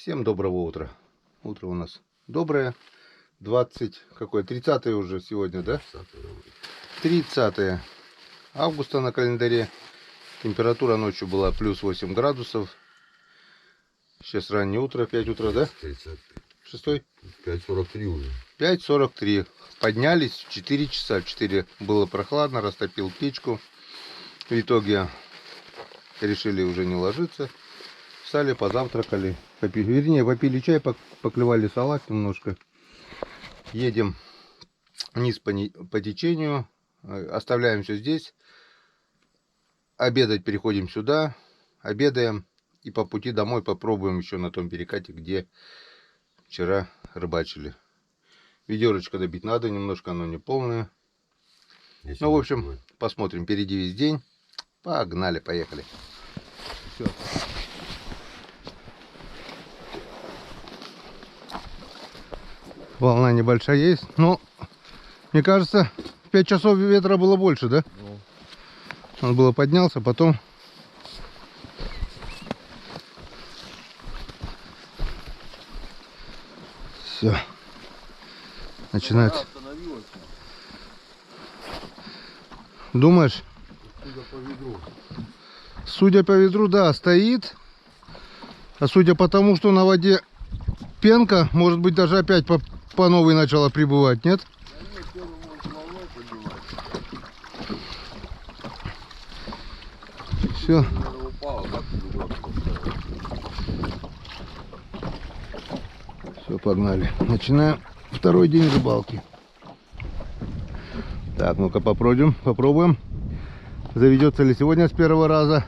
Всем доброго утра. Утро у нас доброе. 30 уже сегодня, да? 30 августа на календаре. Температура ночью была плюс 8 градусов. Сейчас раннее утро, 5 утра, да? 30. 6? 5:43 уже. 5:43. Поднялись в 4 часа. В 4 было прохладно, растопил печку. В итоге решили уже не ложиться. Встали, позавтракали. Попили чай, поклевали салат немножко. Едем вниз по течению. Оставляем все здесь. Обедать переходим сюда. Обедаем. И по пути домой попробуем еще на том перекате, где вчера рыбачили. Ведерочко добить надо, немножко оно не полное. Ну, в общем, посмотрим. Впереди весь день. Погнали, поехали. Все. Волна небольшая есть, но мне кажется, 5 часов ветра было больше, да? Он было поднялся, потом все начинается. Думаешь? Судя по ведру, да, стоит. А судя по тому, что на воде пенка, может быть, даже опять по новой начала прибывать, нет? Все. Все, погнали. Начинаем второй день рыбалки. Так, ну-ка попробуем. Заведется ли сегодня с первого раза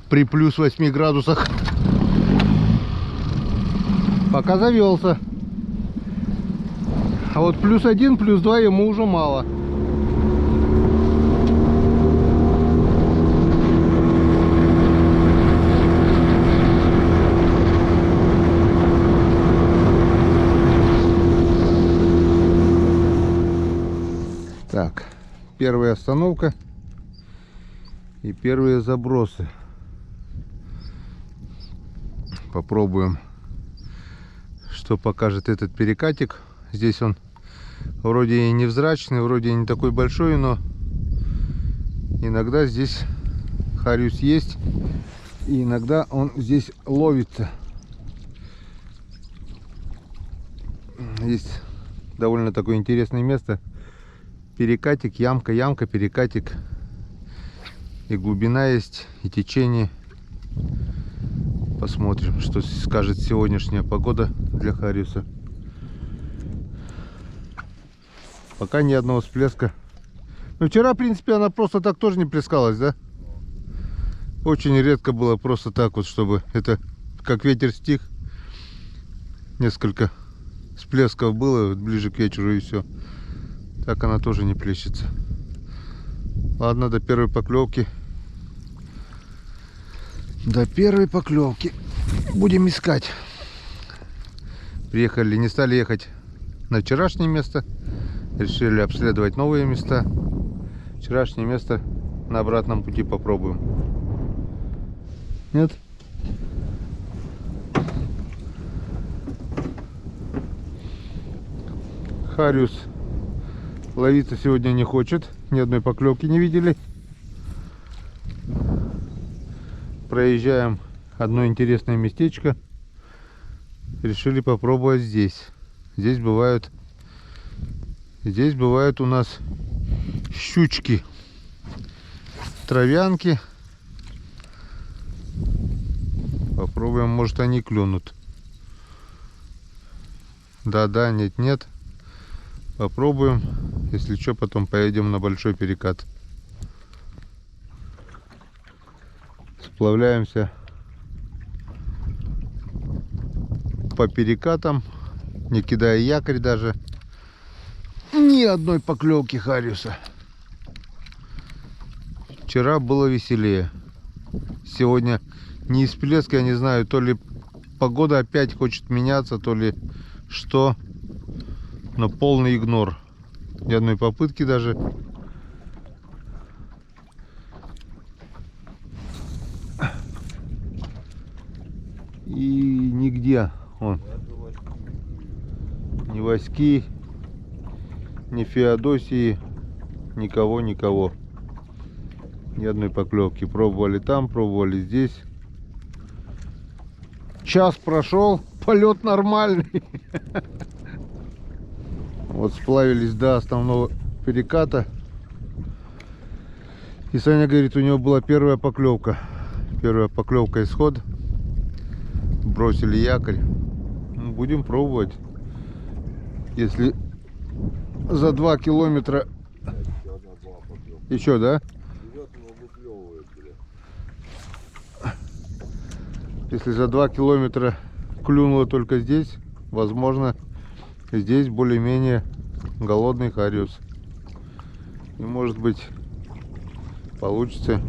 при плюс 8 градусах. Пока завелся. А вот плюс 1, плюс 2 ему уже мало. Так, первая остановка и первые забросы. Попробуем, что покажет этот перекатик. Здесь он вроде и невзрачный, вроде и не такой большой, но иногда здесь хариус есть, и иногда он здесь ловится. Есть довольно такое интересное место. Перекатик, ямка, перекатик. И глубина есть, и течение. Посмотрим, что скажет сегодняшняя погода для хариуса. Пока ни одного всплеска. Но вчера, в принципе, она просто так тоже не плескалась, да? Очень редко было просто так вот, чтобы это как ветер стих. Несколько всплесков было вот ближе к вечеру, и все. Так она тоже не плещется. Ладно, до первой поклевки. До первой поклевки будем искать. Приехали, не стали ехать на вчерашнее место. Решили обследовать новые места. Вчерашнее место на обратном пути попробуем. Нет? Хариус ловиться сегодня не хочет. Ни одной поклевки не видели. Проезжаем одно интересное местечко. Решили попробовать здесь. Здесь бывают у нас щучки, травянки. Попробуем, может, они клюнут. Да, нет. Попробуем. Если что, потом поедем на большой перекат. Сплавляемся по перекатам, не кидая якорь даже. Ни одной поклевки хариуса. Вчера было веселее. Сегодня не всплеск, я не знаю, то ли погода опять хочет меняться, то ли что. Но полный игнор. Ни одной попытки даже. И нигде. Вон. Ни Васьки, ни Феодосии, никого. Ни одной поклевки. Пробовали там, пробовали здесь. Час прошел, полет нормальный. Вот сплавились до основного переката. И Саня говорит, у него была первая поклевка. Первая поклевка, исход. Бросили якорь. Ну, будем пробовать. Если за 2 километра... Еще, да? Если за 2 километра клюнуло только здесь, возможно, здесь более-менее голодный хариус. И может быть получится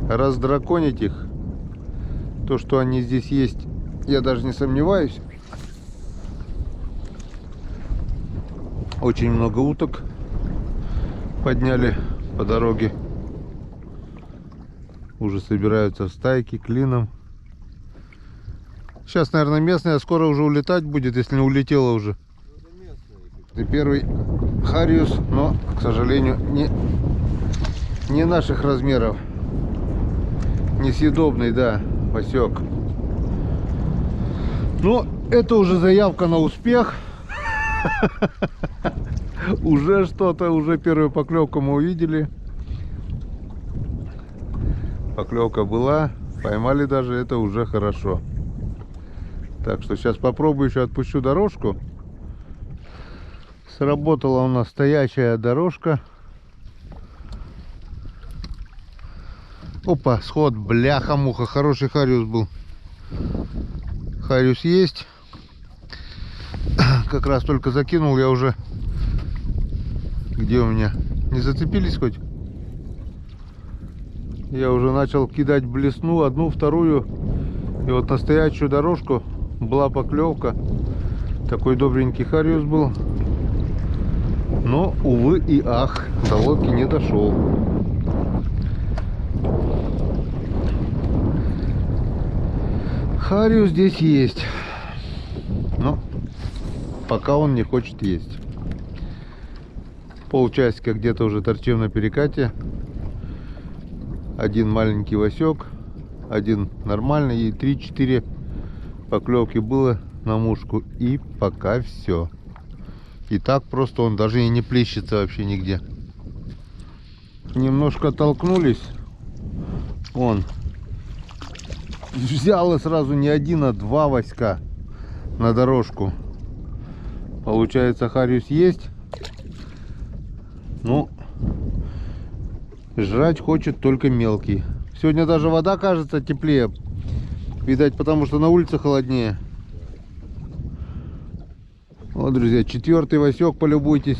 раздраконить их. То, что они здесь есть, я даже не сомневаюсь. Очень много уток подняли по дороге. Уже собираются в стайки клином. Сейчас, наверное, местная скоро уже улетать будет, если не улетела уже. Это первый хариус, но, к сожалению, не наших размеров. Несъедобный, да, Васек. Но это уже заявка на успех. Уже что-то, уже первую поклевку мы увидели. Поклевка была, поймали даже, это уже хорошо. Так что сейчас попробую еще отпущу дорожку. Сработала у нас стоячая дорожка. Опа, сход, бляха-муха, хороший хариус был. Хариус есть. Как раз только закинул, я уже... Где у меня? Не зацепились хоть? Я уже начал кидать блесну, одну, вторую. И вот на стоячую дорожку была поклевка. Такой добренький хариус был. Но, увы и ах, до лодки не дошел. Хариус здесь есть. Но пока он не хочет есть. Полчасика где-то уже торчим на перекате. Один маленький Васек, один нормальный, и 3-4 поклевки было на мушку. И пока все. И так просто он даже и не плещется вообще нигде. Немножко толкнулись. Он взял и сразу не один, а 2 Васька на дорожку. Получается, хариус есть. Ну, жрать хочет только мелкий. Сегодня даже вода кажется теплее. Видать, потому что на улице холоднее. Вот, друзья, 4-й Васек, полюбуйтесь.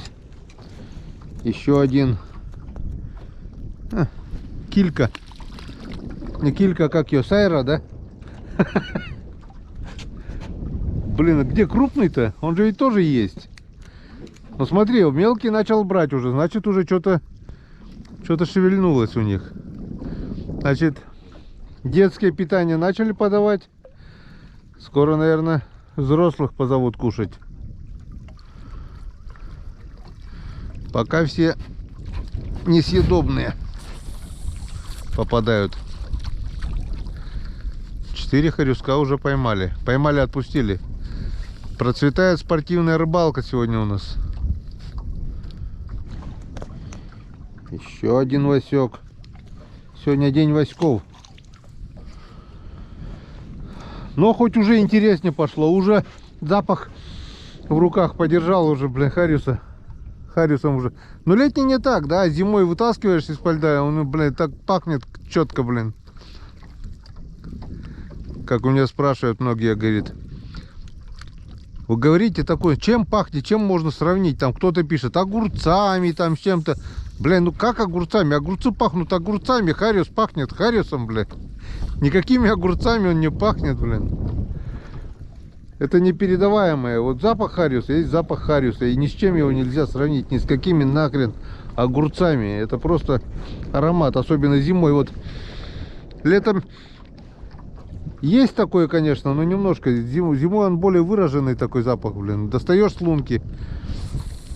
Еще один. Килька. Не килька, как ее, сайра, да? Блин, а где крупный-то? Он же ведь тоже есть. Ну смотри, мелкий начал брать уже, значит уже что-то шевельнулось у них. Значит, детское питание начали подавать. Скоро, наверное, взрослых позовут кушать. Пока все несъедобные попадают. 4 хорюска уже поймали. Поймали, отпустили. Процветает спортивная рыбалка сегодня у нас. Еще один Васек. Сегодня день Васьков. Но хоть уже интереснее пошло. Уже запах в руках подержал уже, блин, хариуса. Хариусом уже. Но летний не так, да? Зимой вытаскиваешь из-под льда, он, блин, так пахнет четко, блин. Как у меня спрашивают многие, говорит, вы говорите такое, чем пахнет, чем можно сравнить? Там кто-то пишет огурцами, там с чем-то. Блин, ну как огурцами? Огурцы пахнут огурцами, хариус пахнет хариусом, блин. Никакими огурцами он не пахнет, блин. Это непередаваемое. Вот запах хариуса есть запах хариуса. И ни с чем его нельзя сравнить. Ни с какими нахрен огурцами. Это просто аромат. Особенно зимой. Вот летом Есть такое, конечно, но немножко. Зимой он более выраженный такой запах, блин. Достаешь с лунки,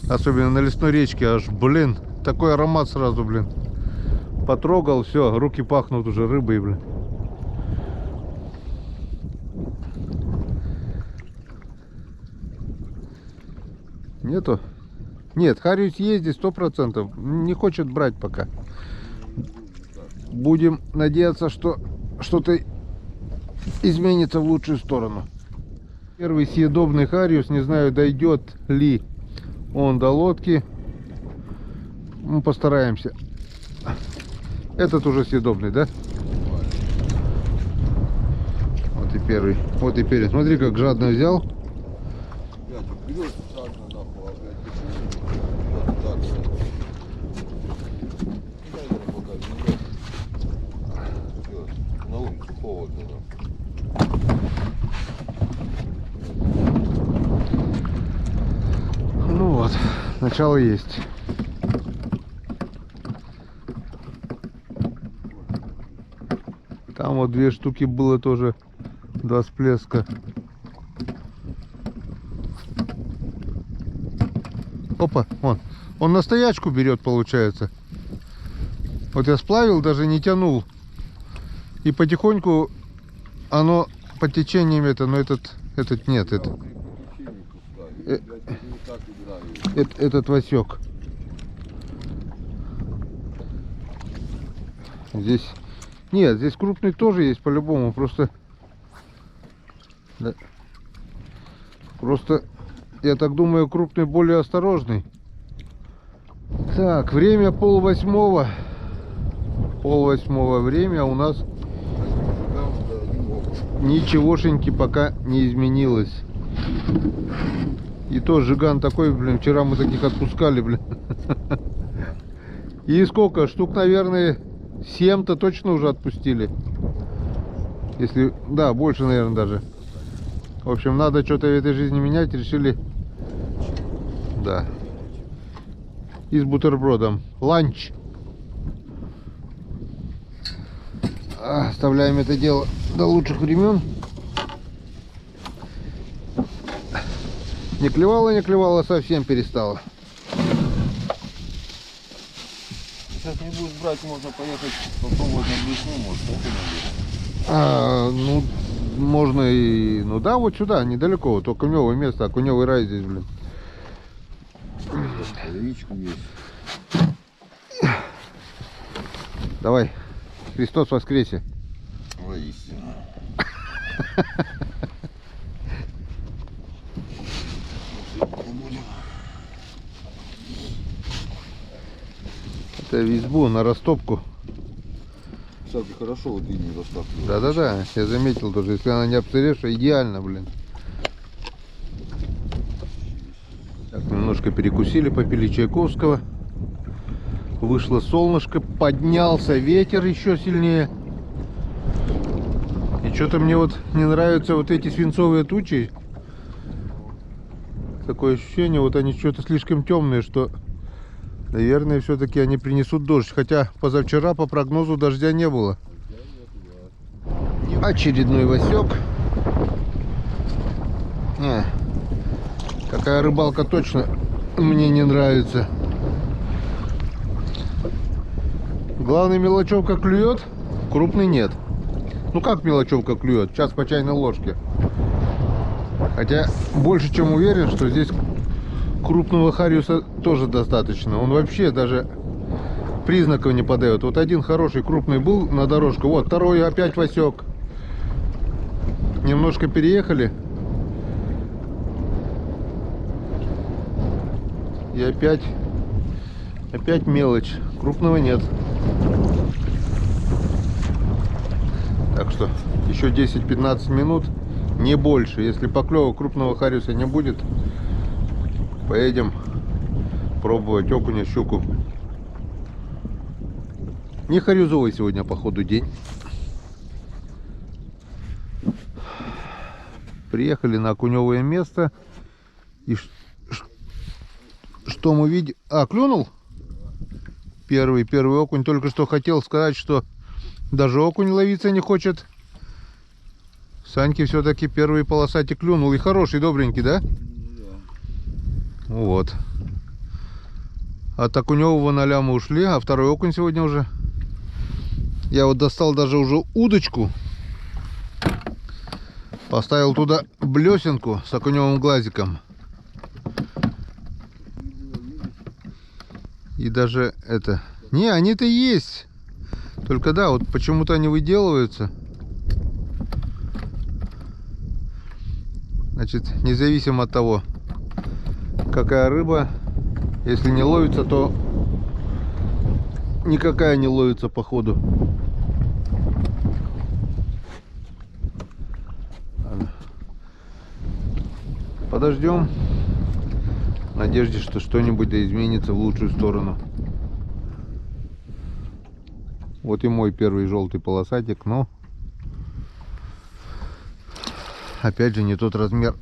особенно на лесной речке, аж, блин, такой аромат сразу, блин. Потрогал, все, руки пахнут уже рыбой, блин. Нету? Нет, Хариус ездит 100%. Не хочет брать пока. Будем надеяться, что что-то изменится в лучшую сторону. Первый съедобный Хариус, не знаю, дойдет ли он до лодки. Мы постараемся. Этот уже съедобный, да? Вот и первый. Вот и перец. Смотри, как жадно взял. Ну вот, начало есть. Там вот 2 штуки было тоже, 2 всплеска. Опа, вон. Он на стоячку берет, получается. Вот я сплавил, даже не тянул. И потихоньку оно по течениям это, но этот нет, этот Васек. Здесь нет, здесь крупный тоже есть по-любому, просто да. Просто я так думаю, крупный более осторожный. Так, время 7:30. 7:30 время, а у нас ничегошеньки пока не изменилось. И то жиган такой, блин, вчера мы таких отпускали, блин. И сколько? Штук, наверное, 7-то точно уже отпустили. Если, да, больше, наверное, даже. В общем, надо что-то в этой жизни менять, решили. Да. И с бутербродом. Ланч. Оставляем это дело до лучших времен. Не клевало, совсем перестало. Сейчас не будешь брать, можно поехать попробовать на блесну, может, Ну, можно и... Ну да, вот сюда, недалеко. Вот окуневое место, окуневый рай здесь, блин. Речку есть. Давай. Христос воскресе. Воистину. Это в избу на растопку. Кстати, хорошо вот линию растапливать. Да-да-да, я заметил тоже. Если она не обсыревшая, идеально, блин. Так, немножко перекусили, попили чайковского. Вышло солнышко, поднялся ветер еще сильнее. И что-то мне вот не нравятся вот эти свинцовые тучи. Такое ощущение, вот они что-то слишком темные, что, наверное, все-таки они принесут дождь. Хотя позавчера по прогнозу дождя не было. Очередной Васек. Какая рыбалка точно мне не нравится. Главное, мелочевка клюет, крупный нет. Ну как мелочевка клюет? Сейчас по чайной ложке. Хотя больше чем уверен, что здесь крупного хариуса тоже достаточно. Он вообще даже признаков не подает. Вот один хороший крупный был на дорожку. Вот второй опять Васек. Немножко переехали. И опять мелочь. Крупного нет. Так что еще 10-15 минут, не больше. Если поклевок крупного хариуса не будет, поедем пробовать окуня, щуку. Не харюзовый сегодня, походу, день. Приехали на окуневое место. И что мы видим? Клюнул? Первый окунь. Только что хотел сказать, что даже окунь ловиться не хочет. Саньке все-таки первый полосатик клюнул. И хороший, добренький, да? Вот. А так у него вон аля мы ушли, а второй окунь сегодня уже. Я вот достал даже уже удочку. Поставил туда блесенку с окуневым глазиком. И даже это... Не, они-то есть. Только да, вот почему-то они выделываются. Значит, независимо от того, какая рыба, если не ловится, то никакая не ловится по ходу. Подождем. В надежде, что что-нибудь да изменится в лучшую сторону. Вот и мой первый желтый полосатик, но опять же не тот размер.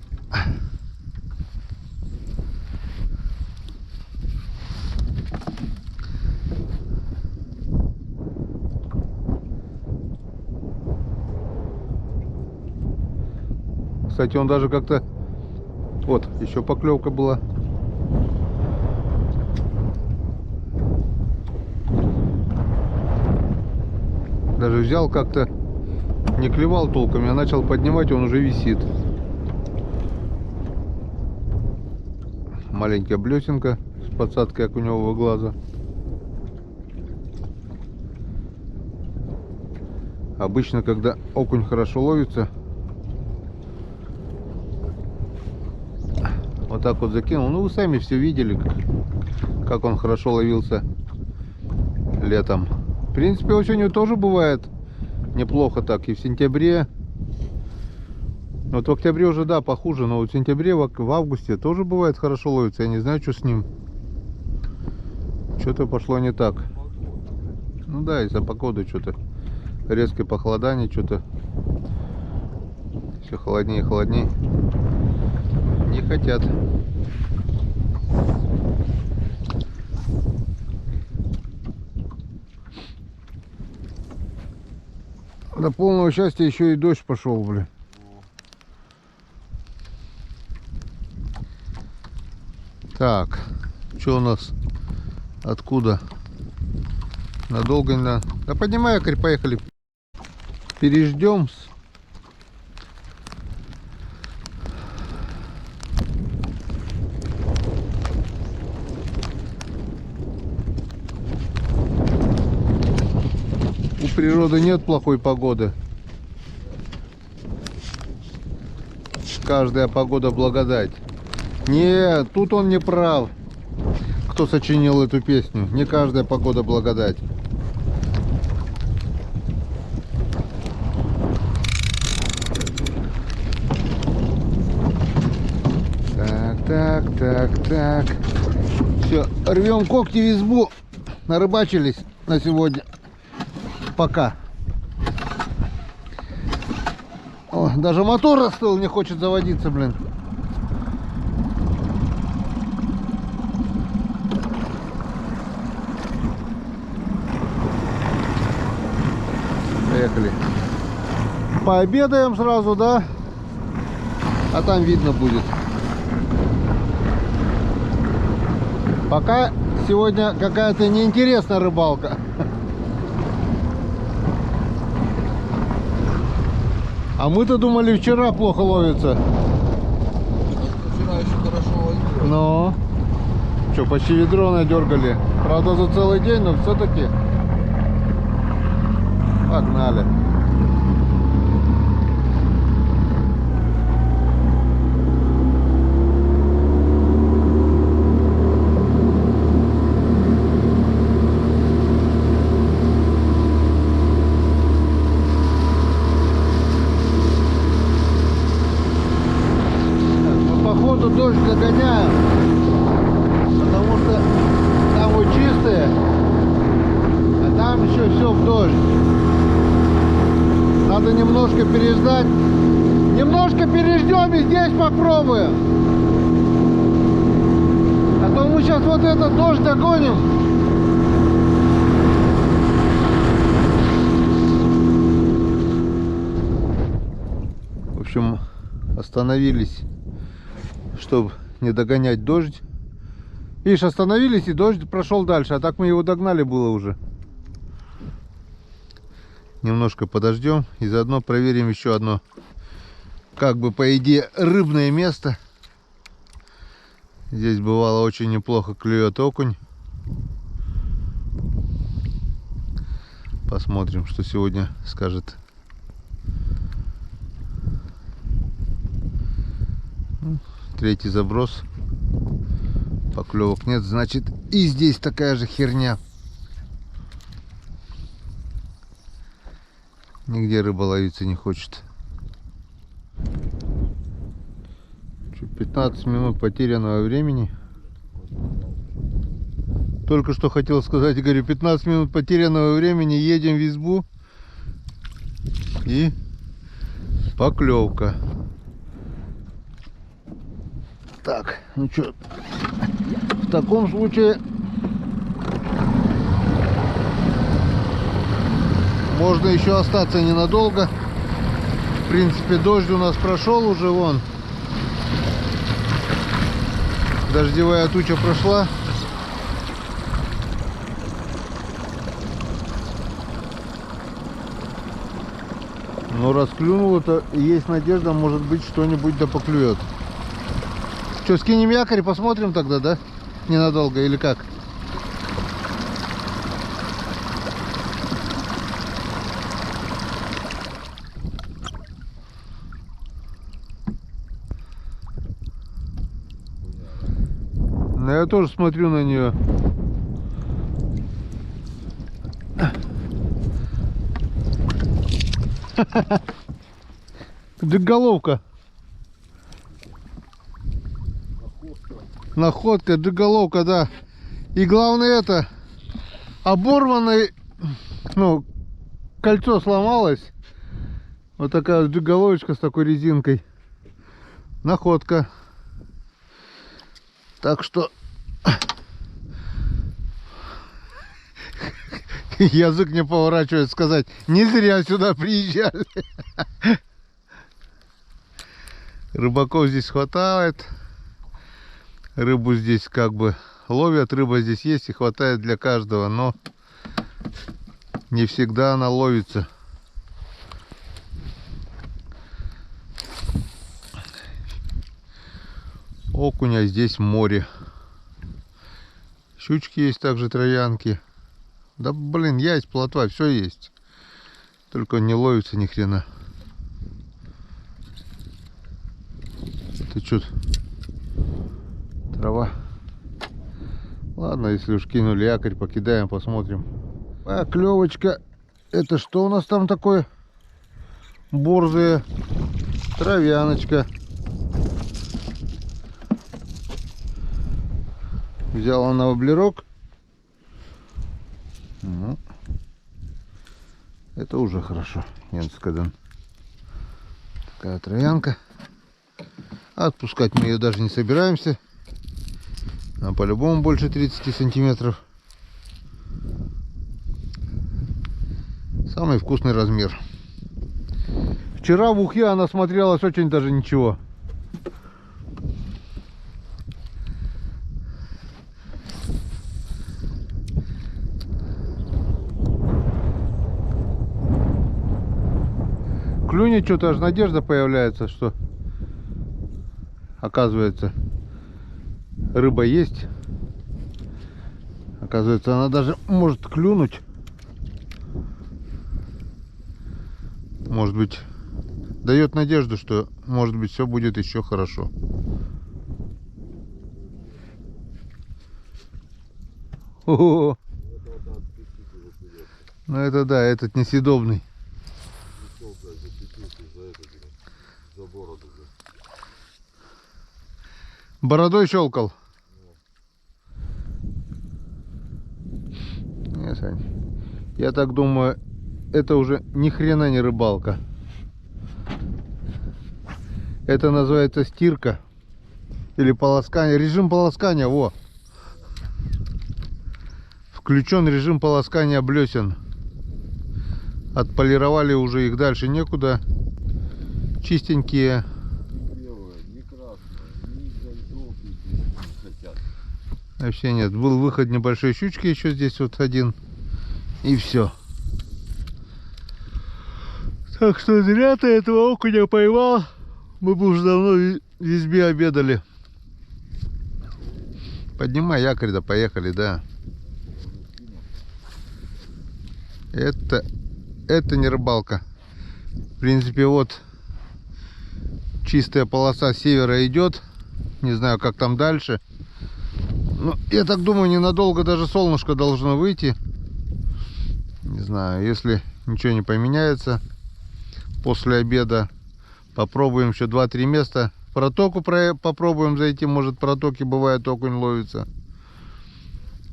Кстати, он даже как-то... Вот, еще поклевка была. Даже взял как-то, не клевал толком, я начал поднимать, он уже висит. Маленькая блесенка с подсадкой окуневого глаза. Обычно, когда окунь хорошо ловится, вот так вот закинул. Ну, вы сами все видели, как он хорошо ловился летом. В принципе, осенью тоже бывает неплохо так. И в сентябре. Вот в октябре уже, да, похуже. Но вот в сентябре, в августе тоже бывает хорошо ловится. Я не знаю, что с ним. Что-то пошло не так. Ну да, из-за погоды что-то. Резкое похолодание, что-то. Все холоднее и холоднее. Не хотят. До полного счастья еще и дождь пошел, блин. Так, что у нас? Откуда? Надолго не надо. Да поднимай якорь, поехали. Переждем. У природы нет плохой погоды. Каждая погода благодать. Нет, тут он не прав. Кто сочинил эту песню? Не каждая погода благодать. Так. Все, рвем когти в избу. Нарыбачились на сегодня. Пока. О, даже мотор остыл, не хочет заводиться, блин. Поехали. Пообедаем сразу, да? А там видно будет. Пока сегодня какая-то неинтересная рыбалка. А мы-то думали, вчера плохо ловится. Вчера еще хорошо ловили. Ну, что, почти ведро надергали. Правда, за целый день, но все-таки. Погнали. Дождь загоняем, потому что там вот чистые, а там еще все в дождь. Надо немножко переждать. Немножко переждем и здесь попробуем. А то мы сейчас вот этот дождь догоним. общем, остановились, чтобы не догонять дождь. Видишь, остановились, и дождь прошел дальше, а так мы его догнали было уже. Немножко подождем и заодно проверим еще одно, как бы по идее, рыбное место. Здесь бывало очень неплохо клюет окунь. Посмотрим, что сегодня скажет. Третий заброс. Поклевок нет, значит и здесь такая же херня. Нигде рыба ловиться не хочет. 15 минут потерянного времени. Только что хотел сказать, говорю, 15 минут потерянного времени, едем в избу. И поклевка. Так, ну что, в таком случае можно еще остаться ненадолго. В принципе, дождь у нас прошел уже, вон. Дождевая туча прошла. Но раз клюнуло-то, есть надежда, может быть, что-нибудь да поклюет. Что, скинем якорь, посмотрим тогда, да? Ненадолго или как? Ну, я тоже смотрю на нее. Джиголовка. Находка, джиголовка, да. И главное это, оборванный, ну, кольцо сломалось. Вот такая джиголовочка с такой резинкой. Находка. Так что язык не поворачивает сказать, не зря сюда приезжали. Рыбаков здесь хватает. Рыбу здесь как бы ловят, рыба здесь есть и хватает для каждого, но не всегда она ловится. Окуня здесь море. Щучки есть также, троянки. Да блин, есть плотва, все есть. Только не ловится ни хрена. Ты чё? Трава. Ладно, если уж кинули якорь, покидаем, посмотрим. А клевочка. Это что у нас там такое? Борзая. Травяночка. Взял на воблерок. Ну, это уже хорошо. Такая троянка. Отпускать мы ее даже не собираемся. А по-любому больше 30 сантиметров. Самый вкусный размер. Вчера в ухе она смотрелась очень даже ничего. Клюнет что-то, аж надежда появляется, что оказывается рыба есть. Оказывается, она даже может клюнуть. Может быть, дает надежду, что может быть все будет еще хорошо. О-о-о. Ну это да, этот несъедобный. Бородой щелкал. Не, Сань, я так думаю, это уже ни хрена не рыбалка. Это называется стирка или полоскание. Режим полоскания, во. Включен режим полоскания блесен. Отполировали уже их, дальше некуда. чистенькие. Ни белое, ни красное, ни желтый не хотят. Вообще нет. Был выход небольшой щучки еще здесь вот один. И все. Так что зря ты этого окуня поймал. Мы бы уже давно в избе обедали. Поднимай якорь, да поехали, да. Это не рыбалка. В принципе, вот чистая полоса с севера идет. Не знаю, как там дальше. Но я так думаю, ненадолго даже солнышко должно выйти. Не знаю, если ничего не поменяется после обеда, попробуем еще 2-3 места. В протоку попробуем зайти. Может, в протоке бывает окунь ловится.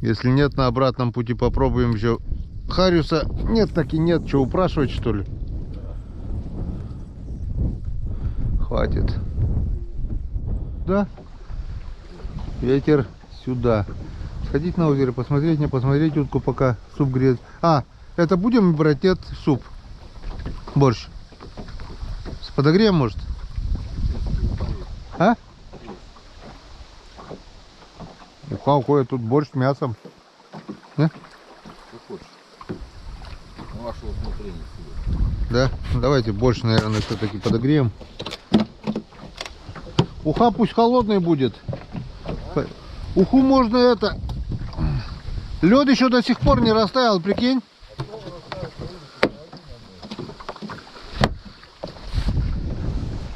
Если нет, на обратном пути попробуем еще хариуса. Нет, так и нет. Что, упрашивать, что ли? Хватит. Да? Ветер сюда. Сходить на озеро, посмотреть, не посмотреть утку, пока суп греет. А, это будем брать? Нет, суп. Борщ. С подогреем, может? А? Уха, уходит тут борщ с мясом. Не? Что хочешь. На ваше усмотрение себе. Да? Давайте борщ, наверное, все-таки подогреем. Уха пусть холодный будет. Уху можно это... Лед еще до сих пор не растаял, прикинь.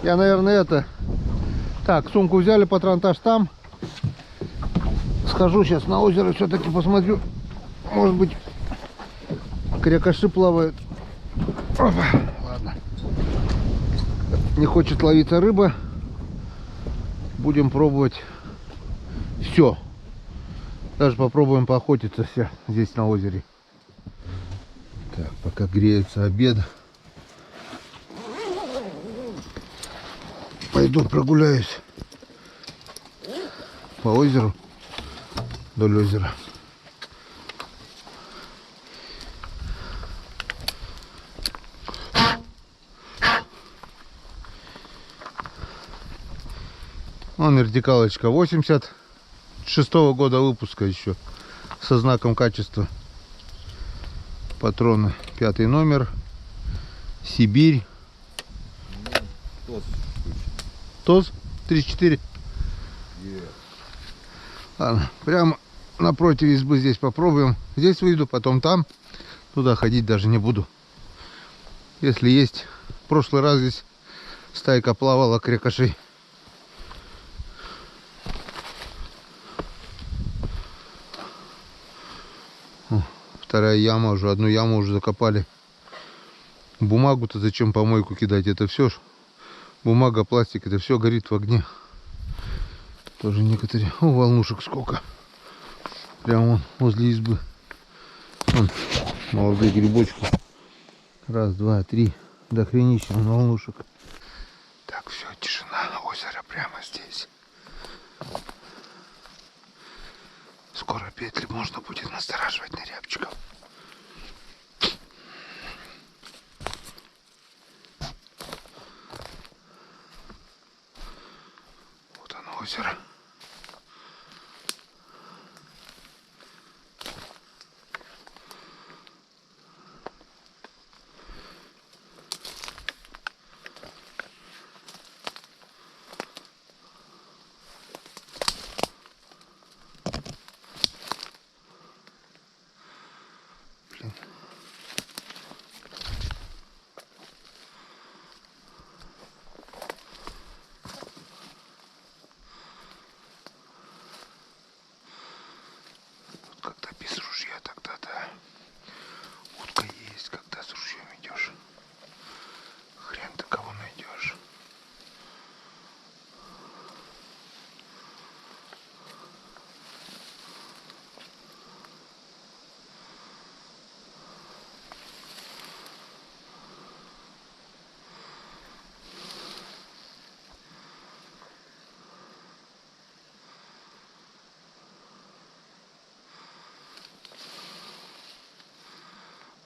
Я, наверное, это... Так, сумку взяли, патронтаж там. Схожу сейчас на озеро, все-таки посмотрю. Может быть, крякаши плавают. Опа. Ладно. Не хочет ловиться рыба. Будем пробовать все. Даже попробуем поохотиться все здесь на озере. Так, пока греется обед. Пойду прогуляюсь по озеру, вдоль озера. Вон вертикалочка 86-го года выпуска еще, со знаком качества. Патроны 5-й номер, Сибирь. ТОЗ 34. Ладно, прямо напротив избы здесь попробуем. Здесь выйду, потом там. Туда ходить даже не буду. Если есть. В прошлый раз здесь стайка плавала крякашей. О, вторая яма уже. Одну яму уже закопали. Бумагу-то зачем помойку кидать? Это все ж. Бумага, пластик, это все горит в огне. Тоже некоторые. О, волнушек сколько. Прямо вон, возле избы. Вон, молодые грибочки. Раз, два, три. До хренища волнушек. Так, все, тишина. Озеро прямо здесь. Скоро петли можно будет настораживать на рябчиков. Озеро. Блин. Когда без ружья, тогда да. Утка есть, когда с ружьем идешь. Хрен ты кого найдешь.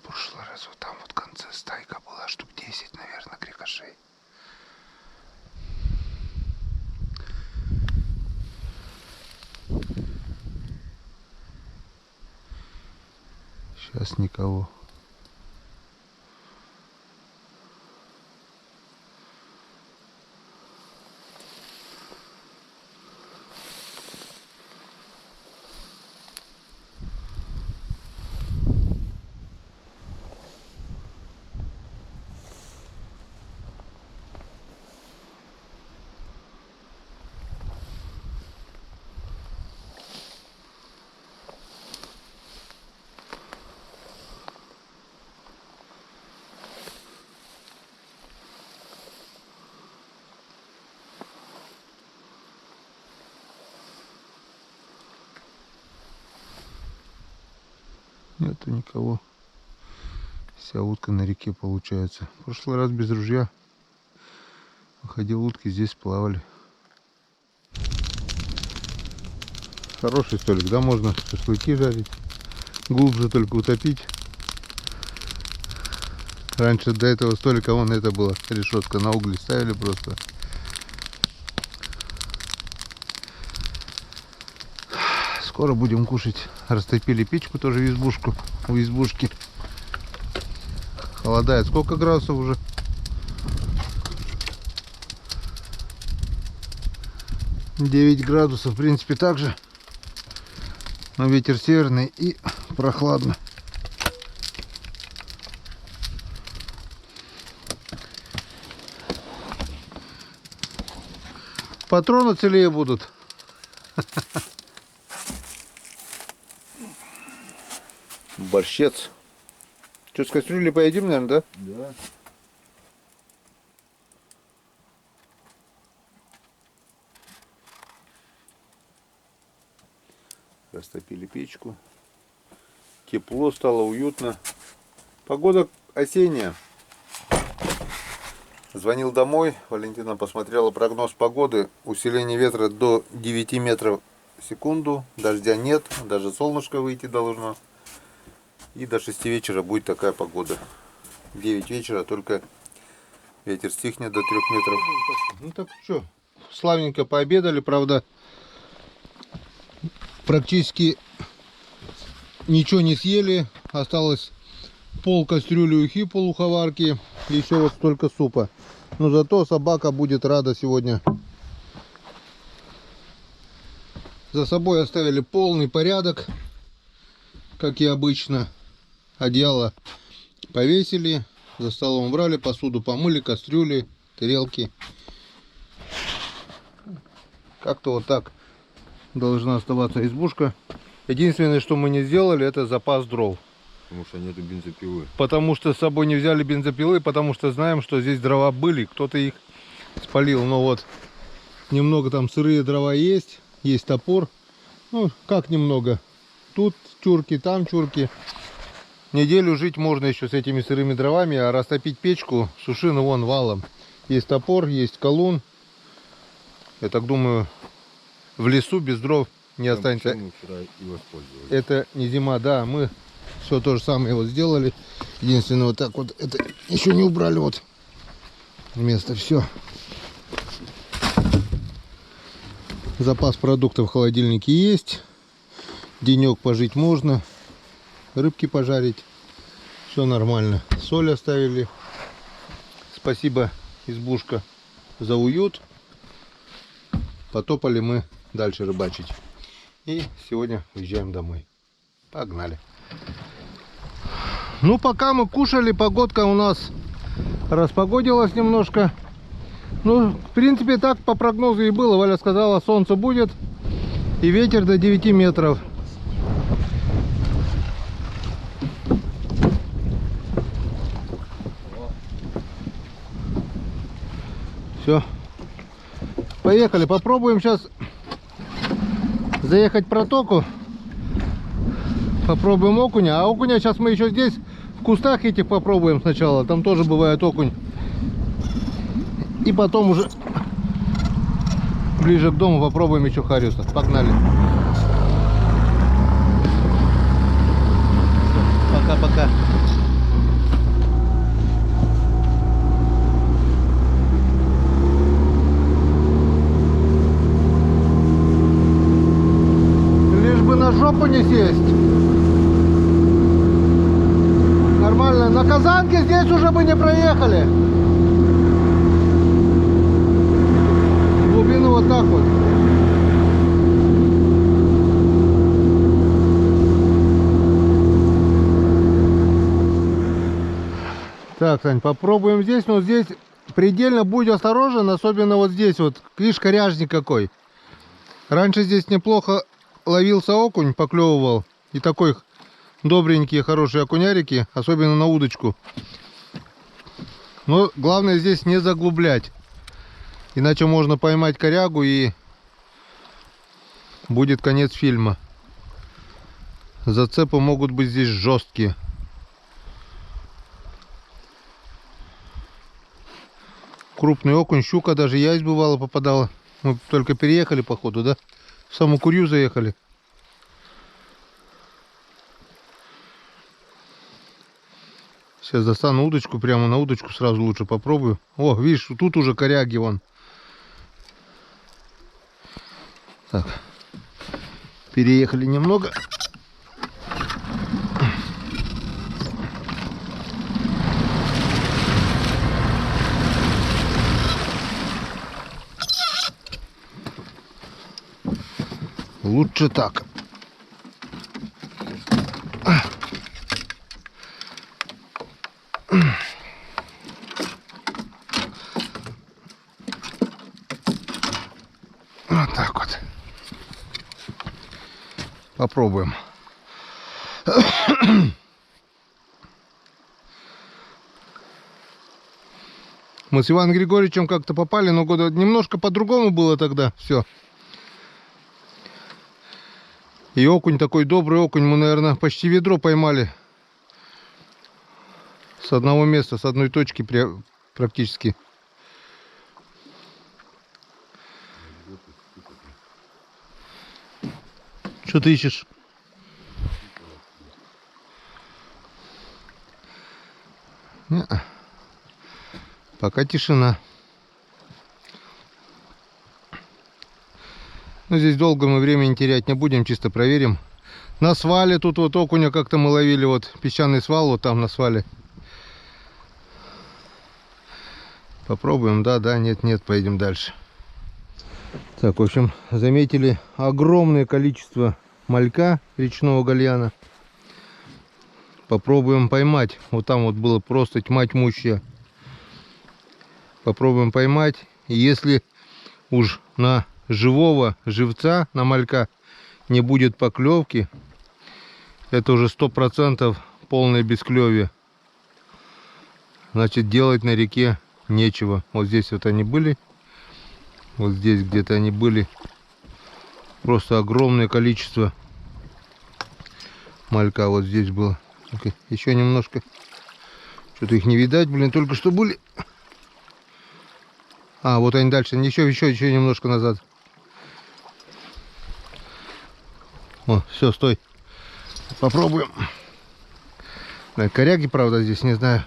В прошлый раз вот там вот в конце стайка была штук 10, наверное, крякашей. Сейчас никого. Нету никого. Вся утка на реке получается. В прошлый раз без ружья выходил, утки здесь плавали. Хороший столик, да, можно шашлыки жарить. Глубже только утопить. Раньше до этого столика вон это была решетка, на угли ставили просто. Скоро будем кушать. Растопили печку тоже в избушку. У избушки. Холодает. Сколько градусов уже? 9 градусов. В принципе, так же. Но ветер северный и прохладно. Патроны целее будут. Борщец. Что, с кастрюли поедим, наверное, да? Да. Растопили печку. Тепло стало, уютно. Погода осенняя. Звонил домой. Валентина посмотрела прогноз погоды. Усиление ветра до 9 метров в секунду. Дождя нет. Даже солнышко выйти должно. И до 6 вечера будет такая погода. 9 вечера, только ветер стихнет до 3 метров. Ну так что, славненько пообедали, правда. Практически ничего не съели. Осталось пол кастрюли ухи, полуховарки. И еще вот столько супа. Но зато собака будет рада сегодня. За собой оставили полный порядок, как и обычно. Одеяло повесили, за столом убрали, посуду помыли, кастрюли, тарелки. Как-то вот так должна оставаться избушка. Единственное, что мы не сделали, это запас дров. Потому что нету бензопилы. Потому что с собой не взяли бензопилы, потому что знаем, что здесь дрова были, кто-то их спалил. Но вот немного там сырые дрова есть, есть топор. Ну, как немного. Тут чурки, там чурки. Неделю жить можно еще с этими сырыми дровами, а растопить печку, сушину вон валом. Есть топор, есть колун. Я так думаю, в лесу без дров не останется. Мы вчера и воспользовались. Это не зима, да, мы все то же самое вот сделали. Единственное, вот так вот это еще не убрали вот место, все. Запас продуктов в холодильнике есть. Денек пожить можно. Рыбки пожарить. Все нормально. Соль оставили. Спасибо, избушка, за уют. Потопали мы дальше рыбачить. И сегодня уезжаем домой. Погнали. Ну, пока мы кушали, погодка у нас распогодилась немножко. Ну, в принципе, так по прогнозу и было. Валя сказала, солнце будет и ветер до 9 метров. Все. Поехали, попробуем сейчас заехать в протоку. Попробуем окуня. А окуня сейчас мы еще здесь в кустах этих попробуем сначала. Там тоже бывает окунь. И потом уже ближе к дому попробуем еще хариуса. Погнали. Пока-пока. Лишь бы на жопу не сесть. Сазанки здесь уже бы не проехали. Глубину вот так вот. Так, Сань, попробуем здесь, но здесь предельно будь осторожен, особенно вот здесь вот. Видишь, коряжник какой. Раньше здесь неплохо ловился окунь, поклевывал. И такой добренькие, хорошие окунярики, особенно на удочку. Но главное здесь не заглублять. Иначе можно поймать корягу и будет конец фильма. Зацепы могут быть здесь жесткие. Крупный окунь, щука, даже ясь бывало попадала. Мы только переехали походу, да? В саму Курью заехали. Сейчас достану удочку, прямо на удочку сразу лучше попробую. О, видишь, тут уже коряги вон. Так, переехали немного. Лучше так. Вот так вот. Попробуем. Мы с Иваном Григорьевичем как-то попали, но года немножко по-другому было тогда все. И окунь такой, добрый окунь, мы, наверное, почти ведро поймали. С одного места, с одной точки практически. Что ты ищешь? Не-а. Пока тишина. Ну, здесь долго мы времени терять не будем, чисто проверим. На свале тут вот окуня как-то мы ловили, вот песчаный свал вот там на свале. Попробуем, да, нет, поедем дальше. Так, в общем, заметили огромное количество малька речного гальяна. Попробуем поймать. Вот там вот было просто тьма тьмущая. Попробуем поймать. И если уж на живого живца, на малька не будет поклевки, это уже 100% полное бесклевие. Значит, делать на реке нечего. Вот здесь вот они были. Вот здесь где-то они были. Просто огромное количество малька вот здесь было. Еще немножко. Что-то их не видать, блин, только что были. А, вот они дальше. Еще немножко назад. О, все, стой. Попробуем. Да, коряги, правда, здесь не знаю.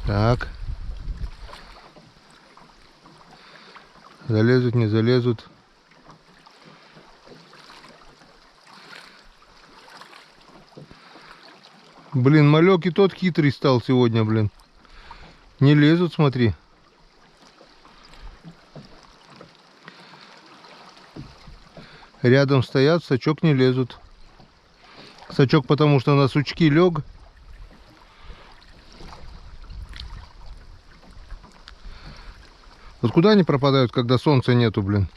Так. Залезут, не залезут. Блин, малек и тот хитрый стал сегодня, блин. Не лезут, смотри. Рядом стоят, в сачок не лезут. Сачок, потому что на сучки лег. Вот куда они пропадают, когда солнца нету, блин?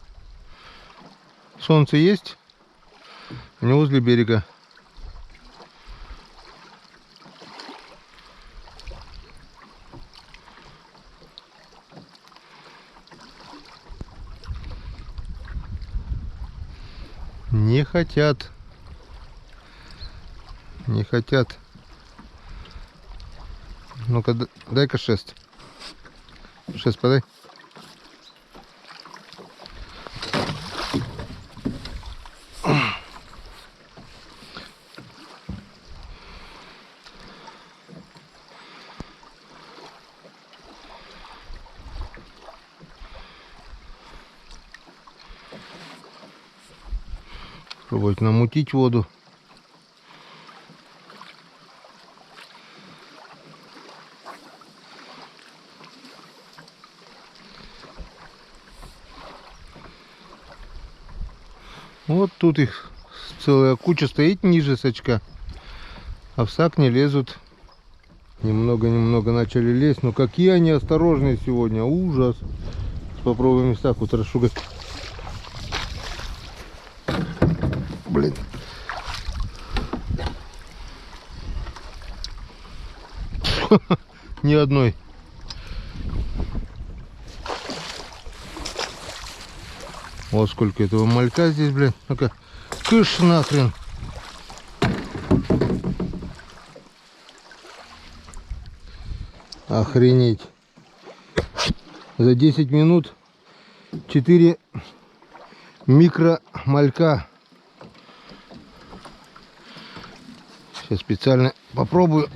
Солнце есть, не возле берега. Не хотят. Не хотят. Ну-ка, дай-ка шест. Шест подай. Пробовать намутить воду. Вот тут их целая куча стоит ниже сачка. А в сак не лезут. Немного-немного начали лезть. Но какие они осторожные сегодня. Ужас. Попробуем так вот расшугать. Блин. Ни одной. Вот сколько этого малька здесь, блин. Ну-ка, кыш нахрен. Охренеть. За 10 минут 4 микро малька. Сейчас специально попробую.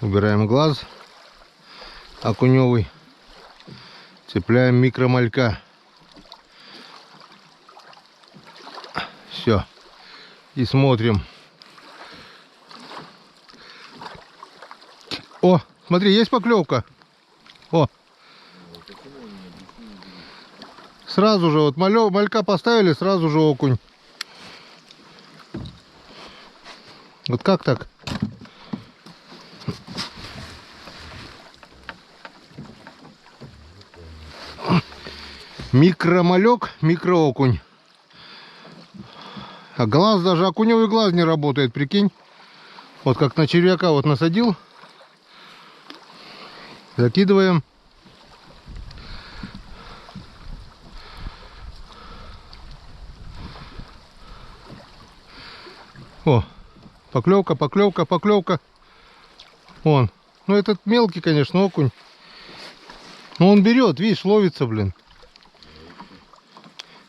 Убираем глаз окуневый, цепляем микромалька. Все. И смотрим. О, смотри, есть поклевка. О. Сразу же вот малька поставили, сразу же окунь. Вот как так? Микромалек, микроокунь. А глаз, даже окуневый глаз не работает, прикинь. Вот как на червяка вот насадил. Закидываем. О, поклевка, поклевка, поклевка. Вон. Ну этот мелкий, конечно, окунь. Но он берет, видишь, ловится, блин.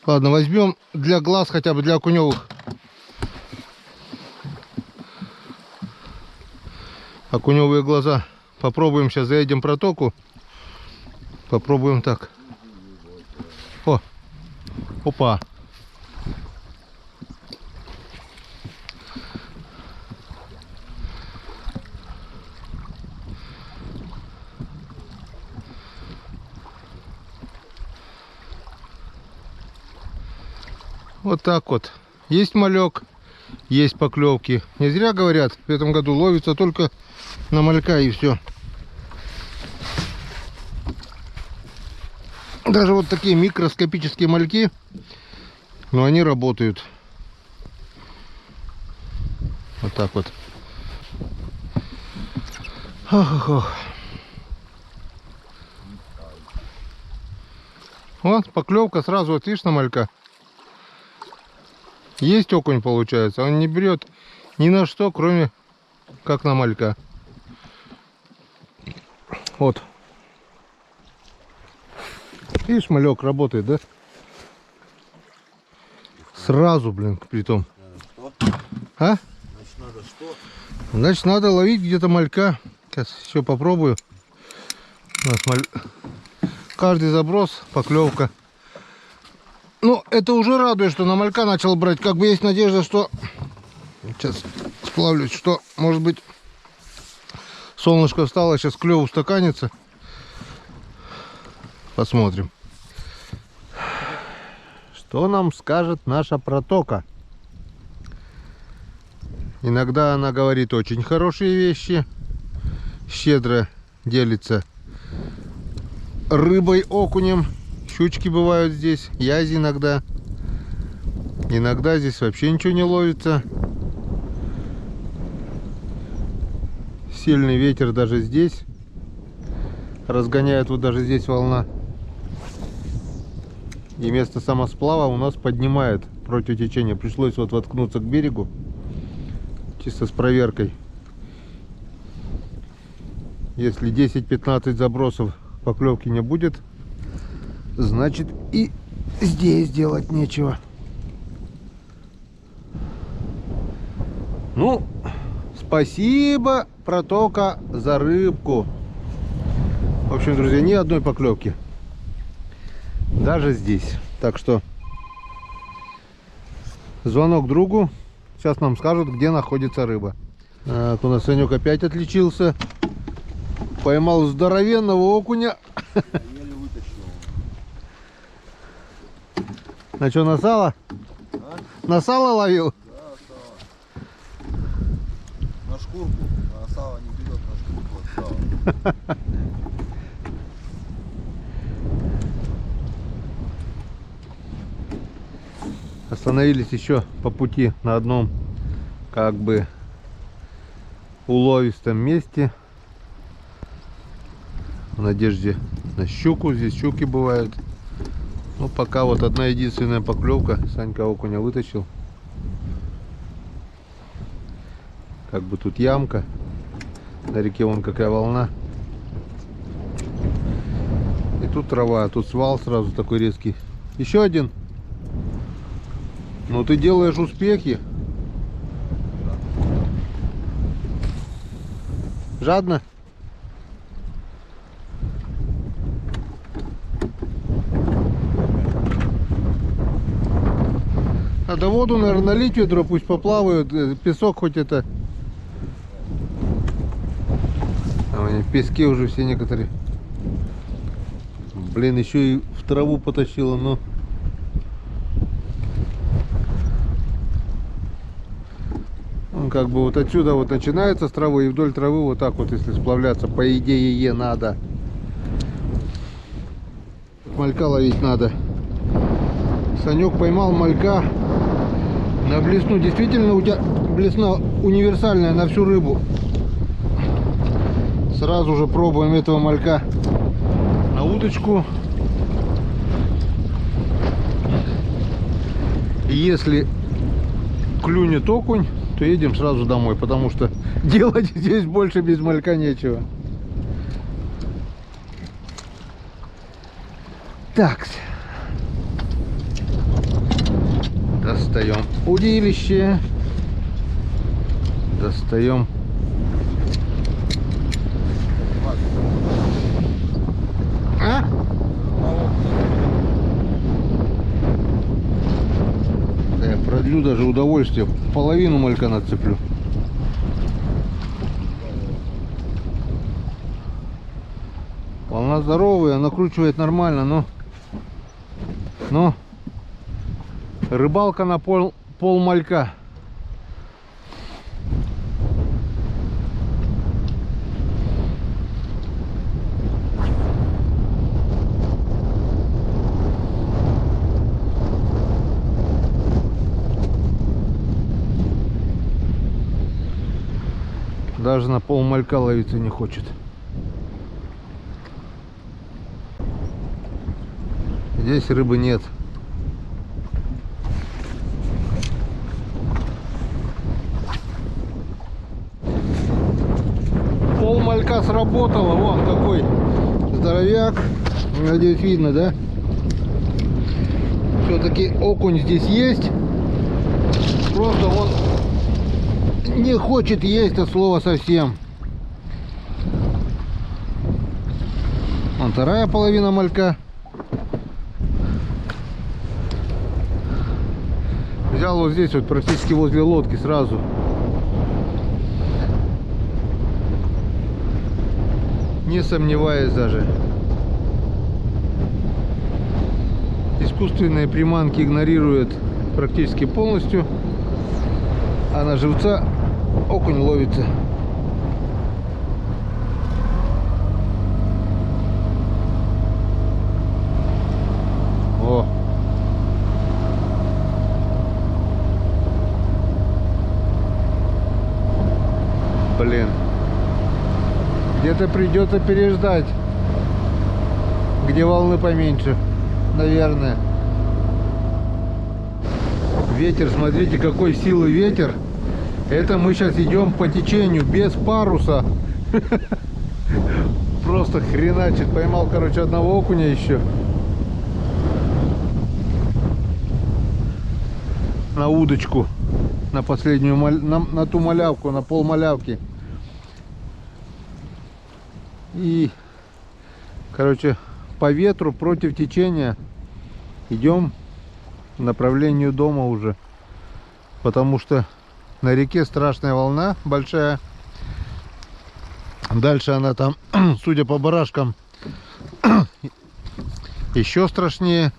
Ладно, возьмем для глаз, хотя бы для окуневых. Окуневые глаза. Попробуем, сейчас заедем протоку. Попробуем так. О, опа. Вот так вот. Есть малек, есть поклевки. Не зря говорят, в этом году ловится только на малька и все. Даже вот такие микроскопические мальки, но они работают. Вот так вот. Ох-ох-ох. Вот поклевка сразу, вот видишь, на малька. Есть окунь, получается, он не берет ни на что, кроме как на малька. Вот. Видишь, малек работает, да? Сразу, блин, притом. А? Значит, надо что? Значит, надо ловить где-то малька. Сейчас еще попробую. У нас каждый заброс, поклевка. Ну, это уже радует, что на малька начал брать. Как бы есть надежда, что... Сейчас сплавлюсь, что, может быть, солнышко встало, сейчас клев устаканится. Посмотрим. Что нам скажет наша протока? Иногда она говорит очень хорошие вещи. Щедро делится рыбой, окунем. Щучки бывают здесь, язи иногда. Иногда здесь вообще ничего не ловится. Сильный ветер даже здесь. Разгоняет вот даже здесь волна. И место самосплава у нас поднимает против течения. Пришлось вот воткнуться к берегу. Чисто с проверкой. Если 10-15 забросов поклевки не будет, значит и здесь делать нечего. Ну, спасибо, протока, за рыбку. В общем, друзья, ни одной поклевки. Даже здесь. Так что звонок другу. Сейчас нам скажут, где находится рыба. Так, у нас Санек опять отличился. Поймал здоровенного окуня. Еле вытащил. На что, на сало? А? На сало ловил? Да, сало. На шкурку. А сало не берет, на шкурку от сала. Остановились еще по пути на одном как бы уловистом месте в надежде на щуку. Здесь щуки бывают. Ну пока вот одна единственная поклевка. Санька окуня вытащил. Как бы тут ямка. На реке вон какая волна. И тут трава, а тут свал сразу такой резкий. Еще один. Ну ты делаешь успехи. Жадно? Надо воду, наверное, налить ведро, пусть поплавают. Песок хоть это. А они в песке уже все некоторые. Блин, еще и в траву потащило, но... Он как бы вот отсюда вот начинается с травы, и вдоль травы вот так вот, если сплавляться, по идее, надо. Малька ловить надо. Санек поймал малька на блесну. Действительно у тебя блесна универсальная на всю рыбу. Сразу же пробуем этого малька на удочку. Если клюнет окунь, то едем сразу домой, потому что делать здесь больше без малька нечего. Так, достаем удилище, достаем я продлю даже удовольствие, половину малька нацеплю. Волна здоровая, накручивает нормально, но рыбалка на пол малька. Даже на пол малька ловиться не хочет. Здесь рыбы нет. Пол малька сработало. Вон какой здоровяк. Надеюсь, видно, да? Все-таки окунь здесь есть. Просто он не хочет есть от слова совсем. Вон вторая половина малька. Взял вот здесь вот практически возле лодки сразу. Не сомневаясь даже. Искусственные приманки игнорируют практически полностью. А на живца окунь ловится. О! Блин. Где-то придется переждать. Где волны поменьше. Наверное. Ветер, смотрите, какой силы ветер. Это мы сейчас идем по течению, без паруса. Просто хреначит. Поймал, короче, одного окуня еще. На удочку. На последнюю, на ту малявку, на пол малявки. И, короче, по ветру, против течения идем в направлении дома уже. Потому что на реке страшная волна, большая. Дальше она там, судя по барашкам, еще страшнее.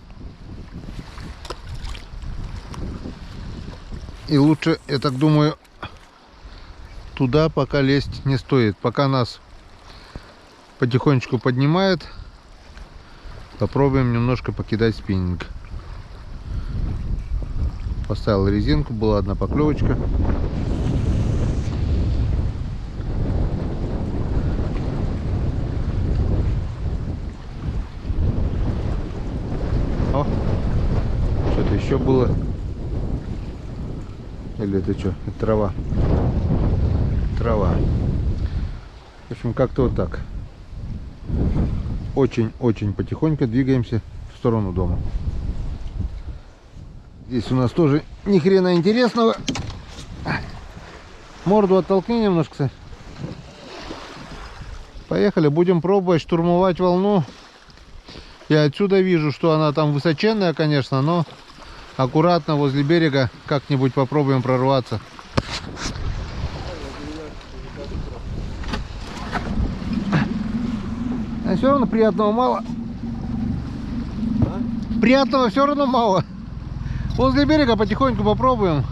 И лучше, я так думаю, туда пока лезть не стоит. Пока нас потихонечку поднимает, попробуем немножко покидать спиннинг. Поставил резинку, была одна поклевочка. О, что-то еще было. Или это что? Это трава. Трава. В общем, как-то вот так. Очень-очень потихоньку двигаемся в сторону дома. Здесь у нас тоже ни хрена интересного. Морду оттолкни немножко, кстати. Поехали, будем пробовать штурмовать волну. Я отсюда вижу, что она там высоченная, конечно, но аккуратно возле берега как-нибудь попробуем прорваться. А все равно приятного мало. Приятного все равно мало. Возле берега потихоньку попробуем.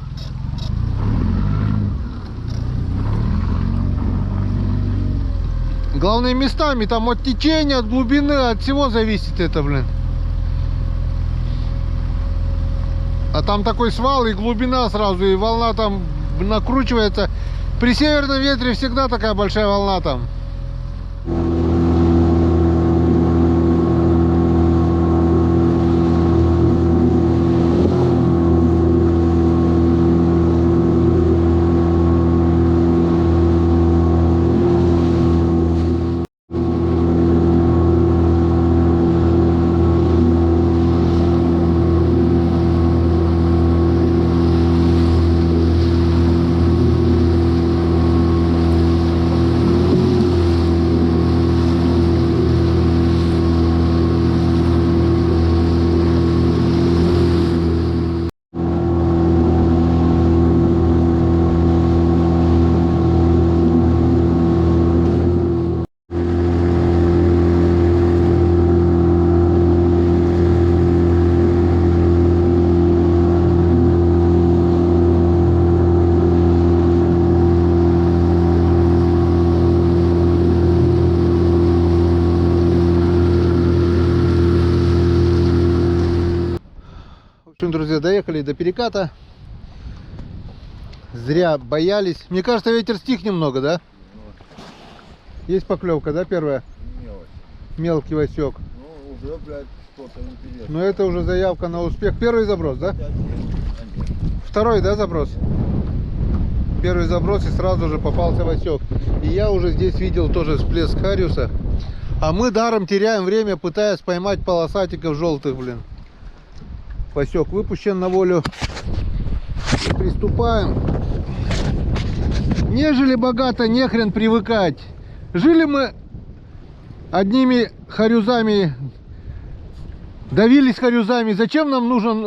Главное, местами там от течения, от глубины, от всего зависит это, блин. А там такой свал и глубина сразу, и волна там накручивается. При северном ветре всегда такая большая волна там. Друзья, доехали до переката. Зря боялись. Мне кажется, ветер стих немного, да? Есть поклевка, да, первая? Мелочь. Мелкий васек. Ну, уже, блядь, что-то интересное. Но это уже заявка на успех. Первый заброс, да? Второй, да, заброс? Первый заброс, и сразу же попался васек. И я уже здесь видел тоже всплеск хариуса. А мы даром теряем время, пытаясь поймать полосатиков желтых, блин. Васек выпущен на волю. И приступаем. Не жили богато, не хрен привыкать. Жили мы одними харюзами, давились харюзами. Зачем нам нужен,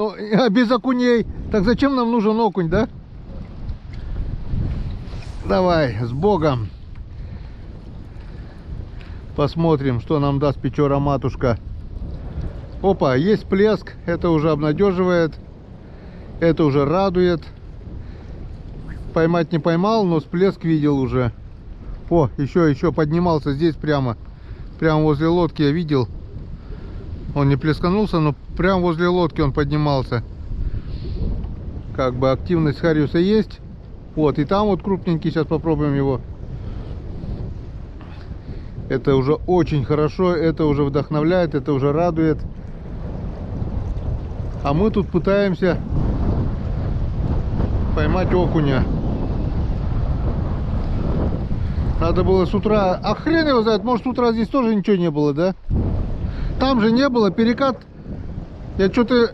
без окуней, так зачем нам нужен окунь, да? Давай, с Богом. Посмотрим, что нам даст Печора матушка. Опа, есть плеск, это уже обнадеживает, это уже радует. Поймать не поймал, но всплеск видел уже. О, еще поднимался здесь прямо возле лодки я видел. Он не плесканулся, но прямо возле лодки он поднимался. Как бы активность хариуса есть. Вот, и там вот крупненький, сейчас попробуем его. Это уже очень хорошо, это уже вдохновляет, это уже радует. А мы тут пытаемся поймать окуня. Надо было с утра... А хрен его знает, может, с утра здесь тоже ничего не было, да? Там же не было, перекат. Я что-то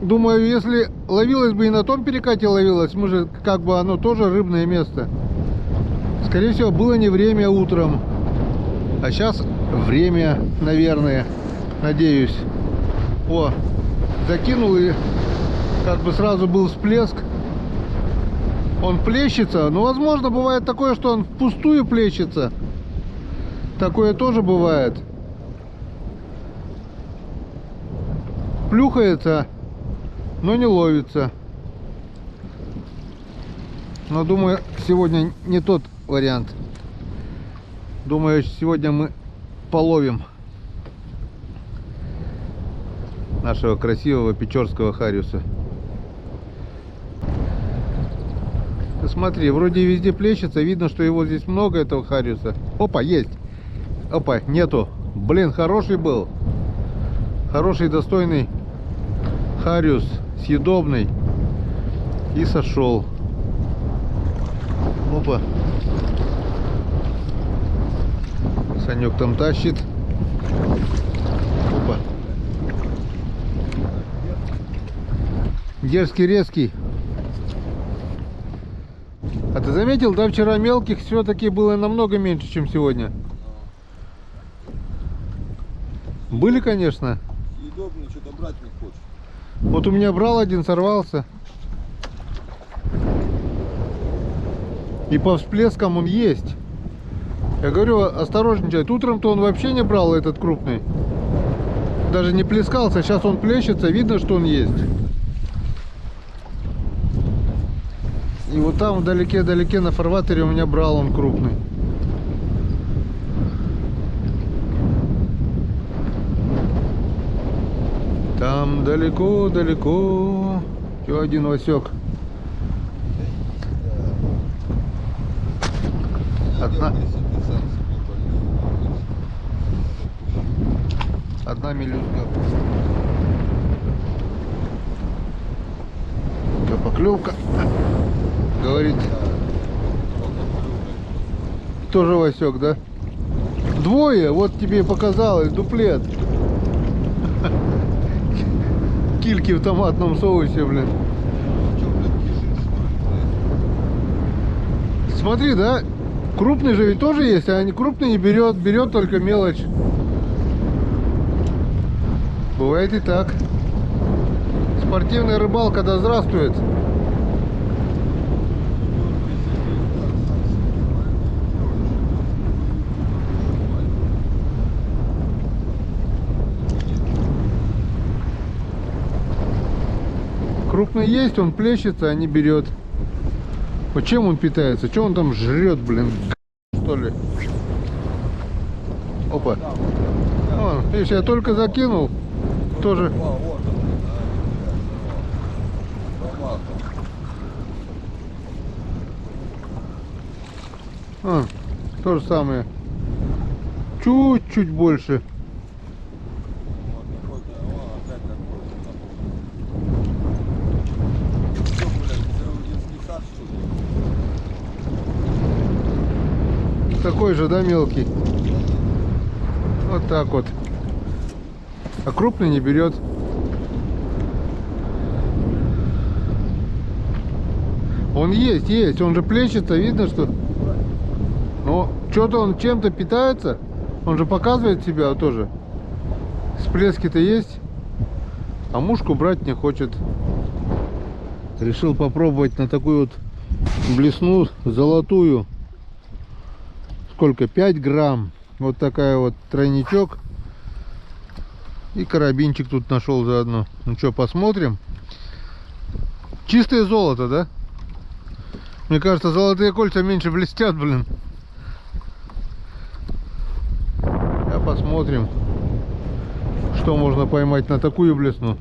думаю, если ловилось бы и на том перекате ловилось, мы же, как бы, оно тоже рыбное место. Скорее всего, было не время утром. А сейчас время, наверное, надеюсь. О, закинул, и как бы сразу был всплеск. Он плещется, но возможно бывает такое, что он впустую плещется. Такое тоже бывает. Плюхается, но не ловится. Но думаю, сегодня не тот вариант. Думаю, сегодня мы половим нашего красивого печорского хариуса. Ты смотри, вроде везде плещется, видно, что его здесь много, этого хариуса. Опа, есть. Опа, нету. Блин, хороший был. Хороший, достойный хариус, съедобный. И сошел. Опа. Санек там тащит. Опа. Дерзкий, резкий. А ты заметил, да, вчера мелких все-таки было намного меньше, чем сегодня? Были, конечно. Съедобный, что-то брать не хочет. Вот у меня брал один, сорвался. И по всплескам он есть. Я говорю, осторожничать. Утром-то он вообще не брал, этот крупный. Даже не плескался. Сейчас он плещется, видно, что он есть. И вот там вдалеке-далеке на фарватере у меня брал он крупный. Там далеко-далеко еще один Васек. Одна мелюзга. Что, поклевка? Говорит. Тоже Васек, да? Двое, вот тебе и показалось, дуплет. Кильки в томатном соусе, блин. Смотри, да? Крупный же ведь тоже есть, а не крупный не берет, берет только мелочь. Бывает и так. Спортивная рыбалка да здравствует. Крупный есть, он плещется, а не берет. Вот чем он питается? Что он там жрет, блин? Что ли? Опа. Вон, видишь, я только закинул. Тоже. То же самое. Чуть-чуть больше. Такой же, да, мелкий? Вот так вот. А крупный не берет. Он есть, он же плещется, видно, что... Но что-то он чем-то питается. Он же показывает себя тоже. Всплески-то есть. А мушку брать не хочет. Решил попробовать на такую вот блесну золотую. Сколько? 5 грамм. Вот такая вот тройничок. И карабинчик тут нашел заодно. Ну что, посмотрим. Чистое золото, да? Мне кажется, золотые кольца меньше блестят, блин. А посмотрим, что можно поймать на такую блесну.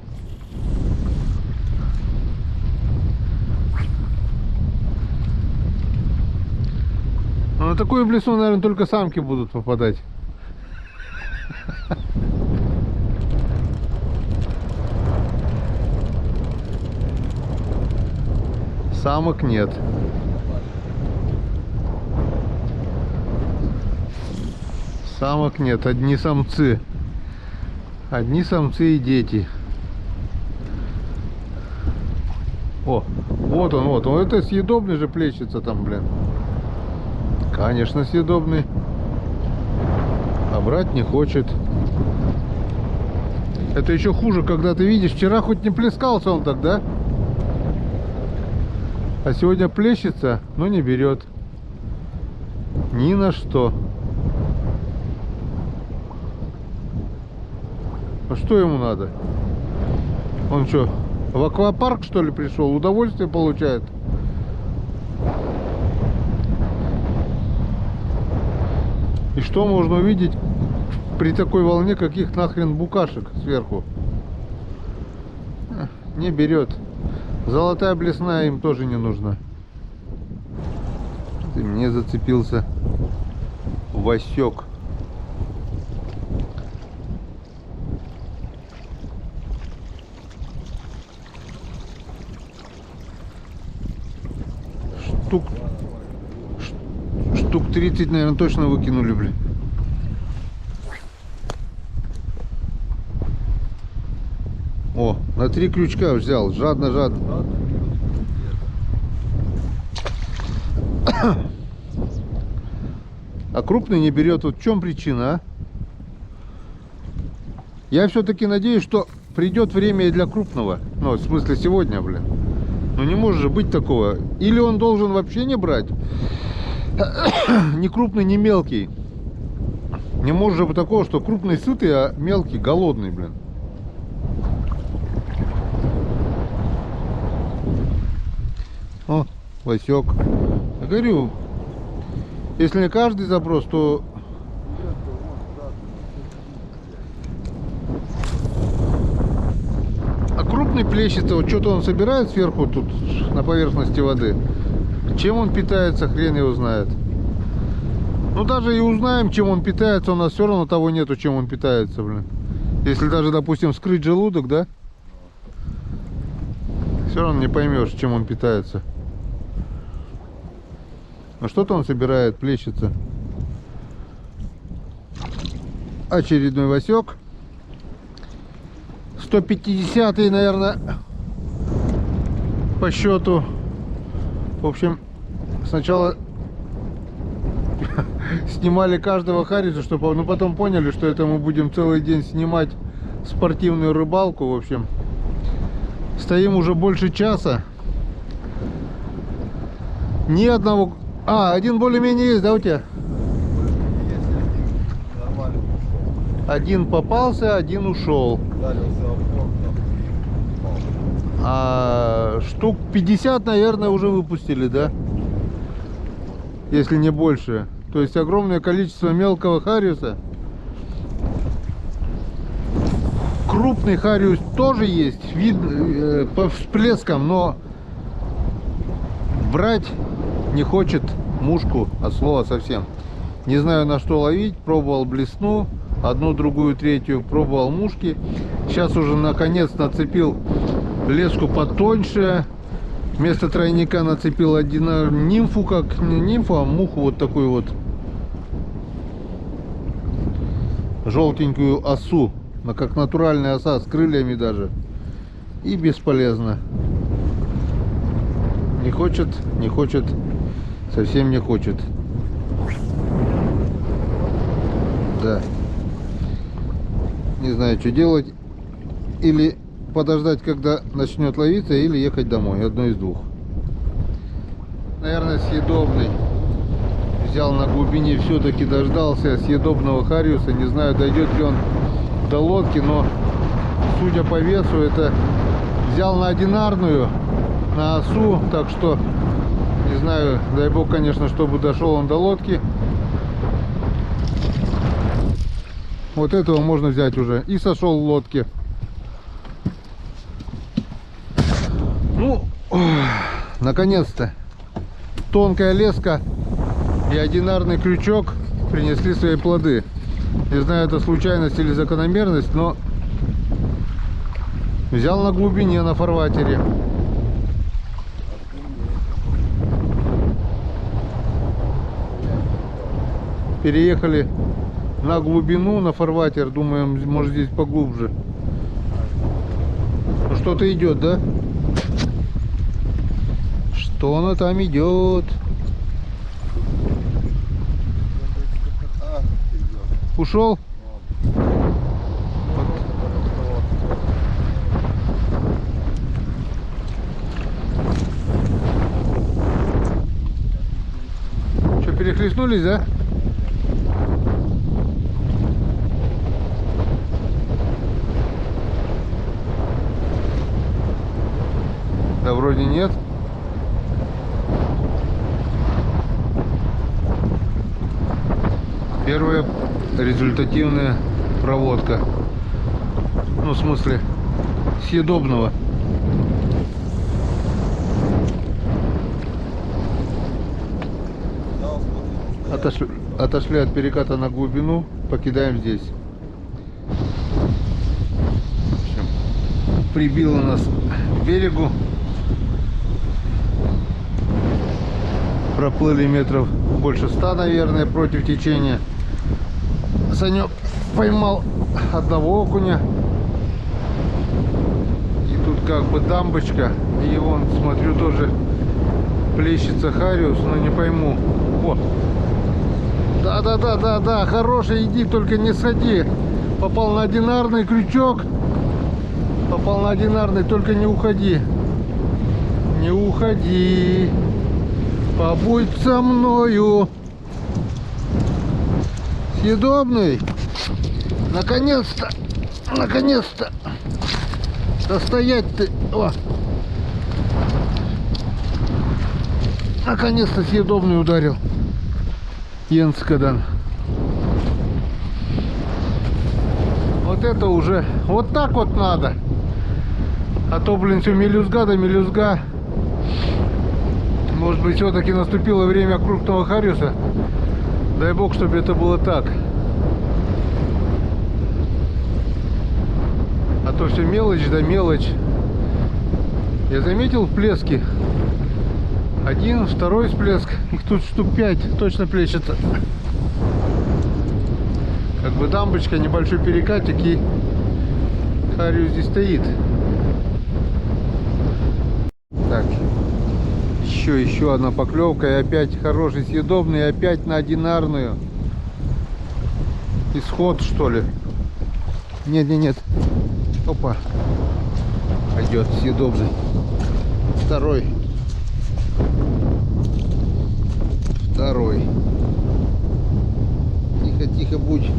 Но на такую блесну, наверное, только самки будут попадать. Самок нет. Самок нет, одни самцы. Одни самцы и дети. О, вот он, вот он. Это съедобный же плещется там, блин. Конечно, съедобный. А брать не хочет. Это еще хуже, когда ты видишь, вчера хоть не плескался он так, да? А сегодня плещется, но не берет. Ни на что. А что ему надо? Он что, в аквапарк что ли пришел? Удовольствие получает? И что можно увидеть при такой волне, каких нахрен букашек сверху? Не берет. Золотая блесна им тоже не нужна. Ты мне зацепился Васек. Штук 30, наверное, точно выкинули, блин. О, на 3 крючка взял, жадно. А крупный не берет. Вот в чем причина, а? Я все-таки надеюсь, что придет время и для крупного. Ну, в смысле сегодня, блин. Ну не может же быть такого. Или он должен вообще не брать. Ни крупный, ни мелкий. Не может же быть такого, что крупный сытый, а мелкий голодный, блин. О, Васек. Я говорю, если не каждый запрос, то... А крупный плещется, вот что-то он собирает сверху тут, на поверхности воды. Чем он питается, хрен его знает. Ну даже и узнаем, чем он питается, у нас все равно того нету, чем он питается, блин. Если даже, допустим, вскрыть желудок, да? Все равно не поймешь, чем он питается. А что-то он собирает, плещется. Очередной Васек. 150-й, наверное, по счету. В общем, сначала снимали каждого хариса, чтобы, ну, потом поняли, что это мы будем целый день снимать спортивную рыбалку. В общем, стоим уже больше часа. Ни одного... А, один более-менее есть, да, у тебя? Нормально ушел. Один попался, один ушел. Ударился об борт, там, и упал. А штук 50, наверное, уже выпустили, да? Если не больше. То есть огромное количество мелкого хариуса. Крупный хариус тоже есть, вид по всплескам, но брать не хочет мушку от слова совсем. Не знаю, на что ловить. Пробовал блесну, одну, другую, третью. Пробовал мушки. Сейчас уже наконец нацепил леску потоньше. Вместо тройника нацепил один нимфу, как не нимфу, а муху вот такую вот желтенькую осу, как натуральная оса, с крыльями даже. И бесполезно. Не хочет, не хочет, совсем не хочет. Да. Не знаю, что делать. Или подождать, когда начнет ловиться, или ехать домой. Одно из двух. Наверное, съедобный. Взял на глубине, все-таки дождался съедобного хариуса. Не знаю, дойдет ли он до лодки, но судя по весу, это взял на одинарную, на осу. Так что, не знаю, дай бог, конечно, чтобы дошел он до лодки. Вот этого можно взять уже. И сошел в лодке. Ну, наконец-то тонкая леска и одинарный крючок принесли свои плоды. Не знаю, это случайность или закономерность, но взял на глубине, на фарватере. Переехали на глубину, на фарватер. Думаем, может, здесь поглубже. Ну, что-то идет, да? Что оно там идет? Ушел? Что, перехлестнулись, да? вроде нет. Первая результативная проводка. Ну, в смысле, съедобного. Взял, смотри, Отошли от переката на глубину, покидаем здесь. В общем, прибило нас к берегу. Проплыли метров больше 100, наверное, против течения. Санек поймал одного окуня. И тут как бы дамбочка. И вон, смотрю, тоже плещется хариус, но не пойму. О! Да, хороший, иди, только не сходи. Попал на одинарный крючок. Попал на одинарный, только не уходи. Не уходи. Побудь со мною. Съедобный. Наконец-то. Наконец-то. Достоять ты. О. Наконец-то съедобный ударил. Йенскадан. Вот это уже. Вот так вот надо. А то, блин, все мелюзга да мелюзга. Может быть, все-таки наступило время крупного хариуса. Дай бог, чтобы это было так. А то все мелочь да мелочь. Я заметил всплески. Один, второй всплеск. Их тут штук 5 точно плещется. Как бы дамбочка, небольшой перекатик, и хариус здесь стоит. Так. Еще одна поклевка. И опять хороший съедобный. И опять на одинарную. Исход, что ли? Нет. Опа. Пойдет съедобный. Второй. Тихо будь.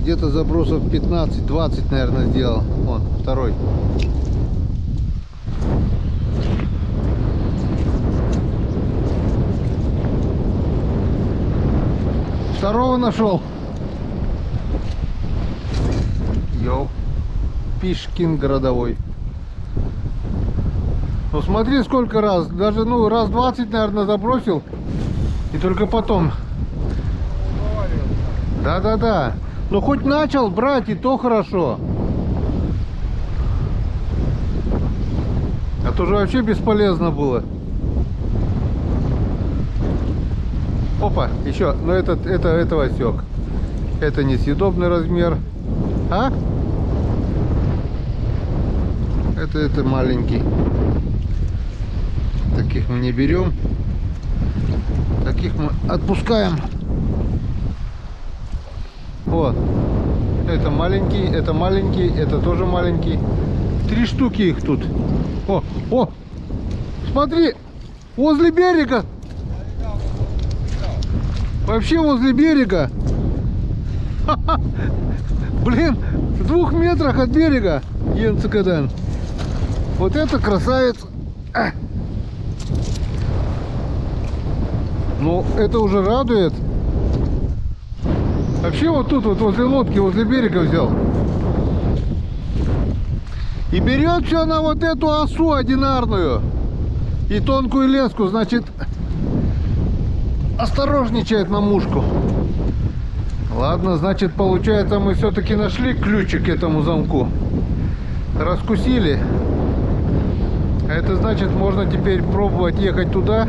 Где-то забросов 15-20, наверное, сделал. Вон, второй. Второго нашел. Йоу. Пишкин городовой. Ну смотри, сколько раз. Даже, ну, раз 20, наверное, забросил. И только потом. Да. Ну хоть начал брать, и то хорошо. А то же вообще бесполезно было. Опа, еще. Но это Васек. Это несъедобный размер. А? Это маленький. Таких мы не берем. Таких мы отпускаем. Вот. Это маленький, это тоже маленький. 3 штуки их тут. О! Смотри! Возле берега! Вообще возле берега! Блин! В 2 метрах от берега! Йенскадан. Вот это красавец! Ну, это уже радует. Вообще вот тут вот возле лодки, возле берега взял. И берет все на вот эту осу одинарную. И тонкую леску, значит, осторожничает на мушку. Ладно, значит, получается, мы все-таки нашли ключик к этому замку. Раскусили. А это значит, можно теперь пробовать ехать туда.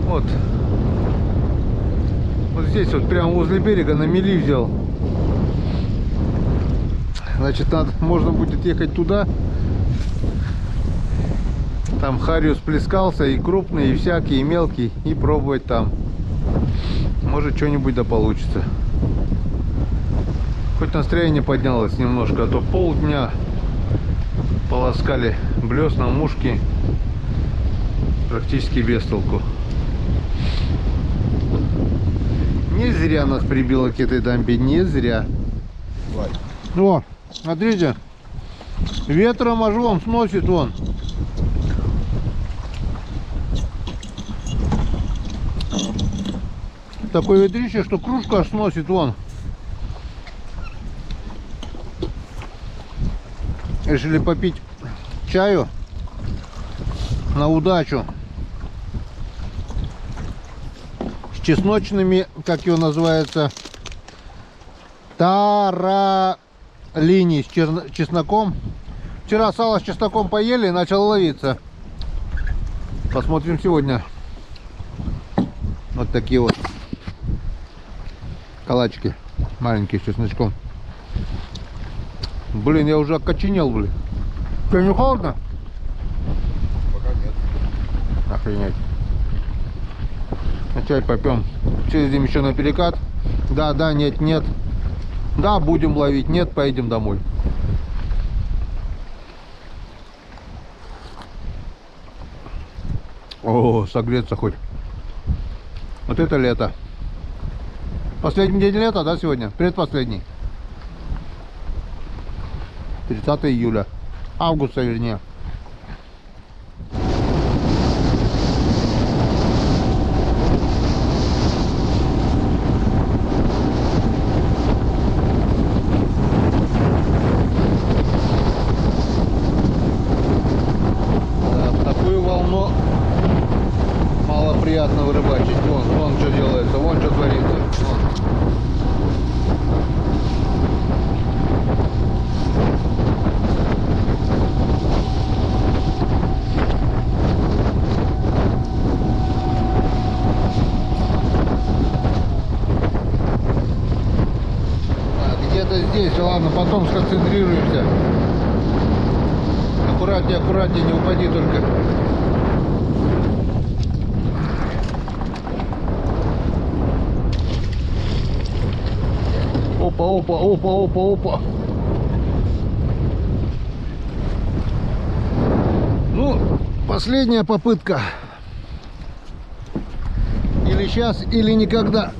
Вот. Вот здесь вот прямо возле берега на мели взял. Значит, можно будет ехать туда. Там хариус плескался, и крупный, и всякий, и мелкий. И пробовать там. Может, что-нибудь да получится. Хоть настроение поднялось немножко, а то полдня полоскали блесна, мушки. Практически без толку. Не зря нас прибило к этой дамбе, не зря. Давай. О, смотрите, Ветром аж вон сносит вон. Такое ветрище, что кружку аж сносит вон. Решили попить чаю на удачу. С чесночными, как его называется, таралини с чесноком. Вчера сало с чесноком поели и начал ловиться. Посмотрим сегодня. Вот такие вот калачики маленькие с чесночком. Блин, я уже окоченел, блин. Тебе не холодно? Пока нет. Охренеть. А чай попьем. Съездим еще на перекат. Да, да, нет, нет. Да, будем ловить. Нет, поедем домой. О, согреться хоть. Вот это лето. Последний день лета, да, сегодня? Предпоследний. 30 июля. Августа, вернее. Да, в такую волну мало приятно рыбачить. Вон что делается, вон что творится. Вон. Где-то здесь, ладно, потом сконцентрируемся. Аккуратнее, аккуратнее, не упади только. Опа, опа, опа, опа, опа. Ну, последняя попытка. Или сейчас, или никогда.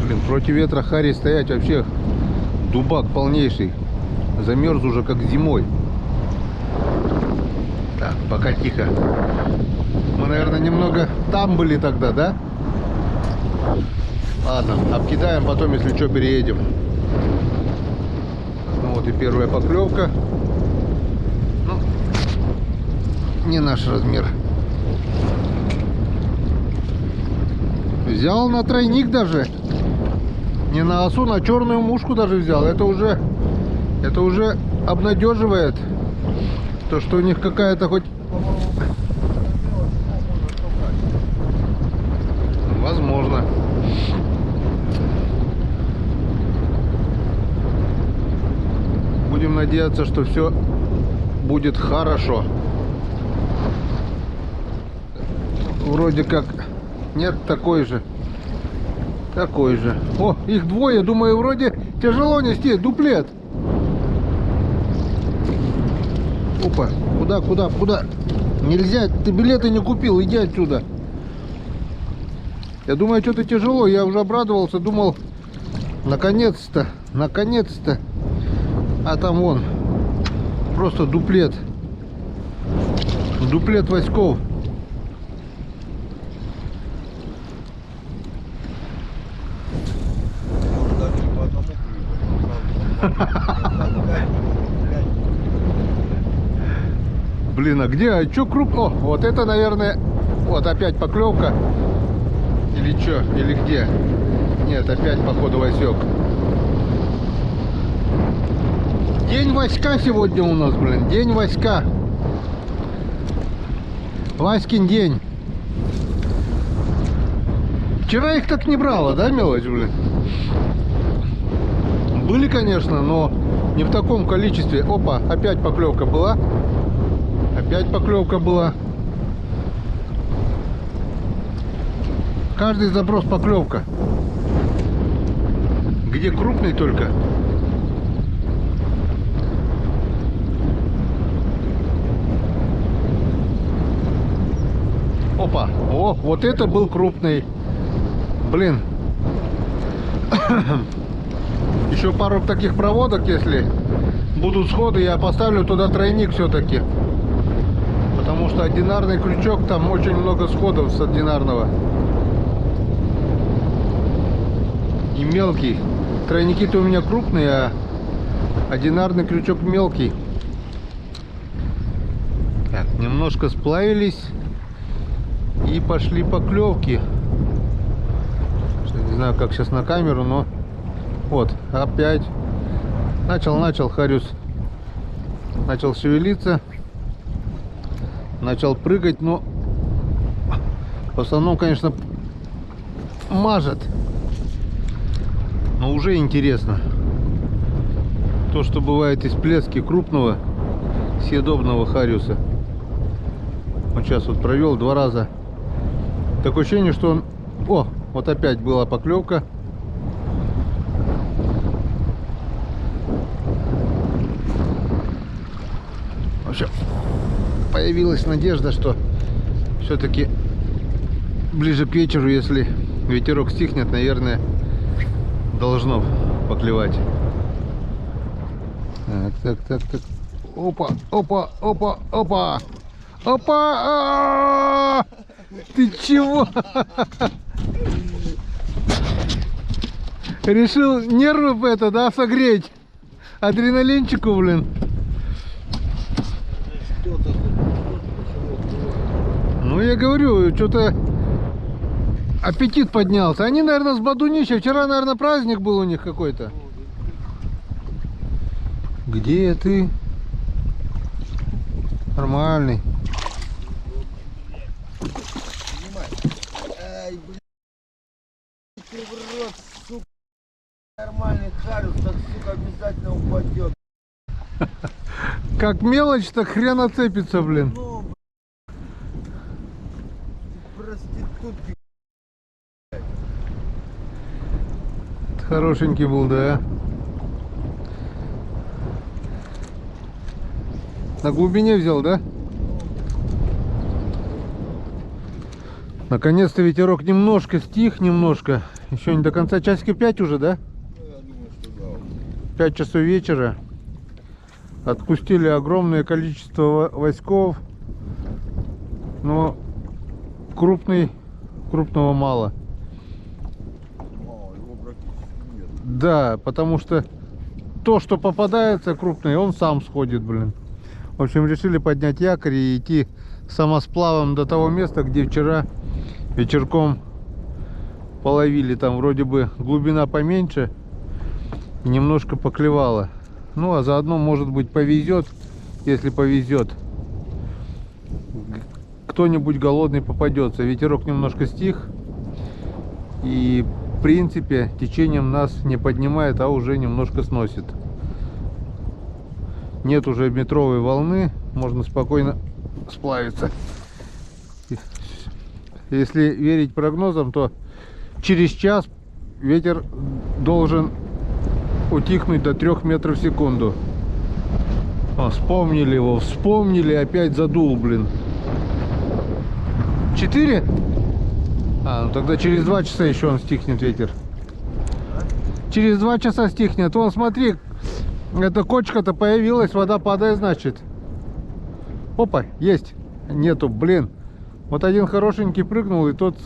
Блин, против ветра хари стоять вообще дубак полнейший. Замерз уже как зимой. Так, пока тихо. Мы, наверное, немного там были тогда, да? Ладно, обкидаем, потом, если что, переедем. Ну вот и первая поклевка. Ну, не наш размер. Взял на тройник даже. Не на осу, на черную мушку даже взял. Это уже обнадеживает. То, что у них какая-то хоть... Возможно. Будем надеяться, что все будет хорошо. Вроде как нет, такой же. Такой же. О, их двое, думаю, вроде тяжело нести. Дуплет. Опа, куда? Нельзя, ты билеты не купил, иди отсюда. Я думаю, что-то тяжело. Я уже обрадовался, думал, наконец-то. А там вон, просто дуплет. Дуплет Васьков. Блин, а где? А что круп? О, вот это, наверное, вот опять поклевка. Или что? Или где? Нет, опять, походу, Васек. День Васька сегодня у нас, блин. День Васька. Васькин день. Вчера их так не брало, да, мелочь, блин? Были, конечно, но не в таком количестве. Опа, опять поклевка была. Опять поклевка была. Каждый заброс поклевка. Где крупный только. Опа. О, вот это был крупный. Блин. Еще пару таких проводок, если будут сходы, я поставлю туда тройник все-таки. Потому что одинарный крючок, там очень много сходов с одинарного. И мелкий. Тройники-то у меня крупные, а одинарный крючок мелкий. Так, немножко сплавились. И пошли поклевки. Не знаю, как сейчас на камеру, но вот, опять начал Хариус, начал шевелиться, начал прыгать, но в основном, конечно, мажет. Но уже интересно то, что бывает из всплески крупного съедобного Хариуса. Вот сейчас вот провел 2 раза. Такое ощущение, что он... О, вот опять была поклевка. В общем, появилась надежда, что все-таки ближе к вечеру, если ветерок стихнет, наверное, должно поклевать. Так. Опа. Опа! Ты чего? Решил нервы это, да, согреть? Адреналинчику, блин. Ну, я говорю, что-то аппетит поднялся. Они, наверное, с Бадунища. Вчера, наверное, праздник был у них какой-то. Где ты? Нормальный. Ай, блин. Ты в рот, сука. Нормальный Хариус, так, сука, обязательно упадет. Как мелочь, так хрен оцепится, блин. Ну, блин. Ты проститутки. Хорошенький был, да. На глубине взял, да? Наконец-то ветерок немножко стих, немножко. Еще не до конца. Часики 5 уже, да? Ну, я думаю, что да. 5 часов вечера. Отпустили огромное количество васьков. Но крупного мало. Мало, его практически нет. Да, потому что то, что попадается крупный, он сам сходит, блин. В общем, решили поднять якорь и идти самосплавом до того места, где вчера вечерком половили. Там вроде бы глубина поменьше и немножко поклевало. Ну, а заодно, может быть, повезет, если повезет. Кто-нибудь голодный попадется. Ветерок немножко стих. И, в принципе, течением нас не поднимает, а уже немножко сносит. Нет уже метровой волны, можно спокойно сплавиться. Если верить прогнозам, то через час ветер должен утихнуть до 3 метров в секунду. Вспомнили его, опять задул, блин. 4? Ну тогда через 2 часа еще он стихнет, ветер. Через 2 часа стихнет. Вон, смотри, эта кочка-то появилась, вода падает, значит. Опа, есть. Нету, блин. Вот один хорошенький прыгнул, и тот,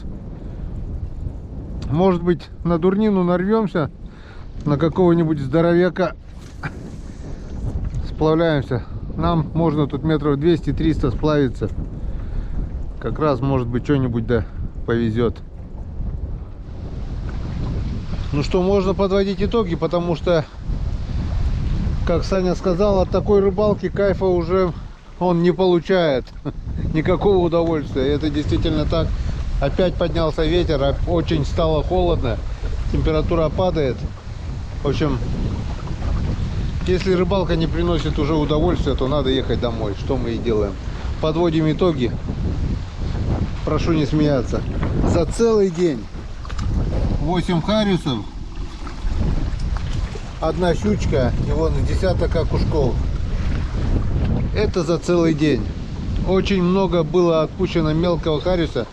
может быть, на дурнину нарвемся, на какого-нибудь здоровяка. Сплавляемся. Нам можно тут метров 200-300 сплавиться. Как раз, может быть, что-нибудь да повезет. Ну что, можно подводить итоги, потому что, как Саня сказал, от такой рыбалки кайфа уже он не получает. Никакого удовольствия. Это действительно так. Опять поднялся ветер, очень стало холодно, температура падает. В общем, если рыбалка не приносит уже удовольствия, то надо ехать домой, что мы и делаем. Подводим итоги. Прошу не смеяться. За целый день 8 хариусов, 1 щучка и вон десяток окушков. Это за целый день. Очень много было отпущено мелкого хариуса.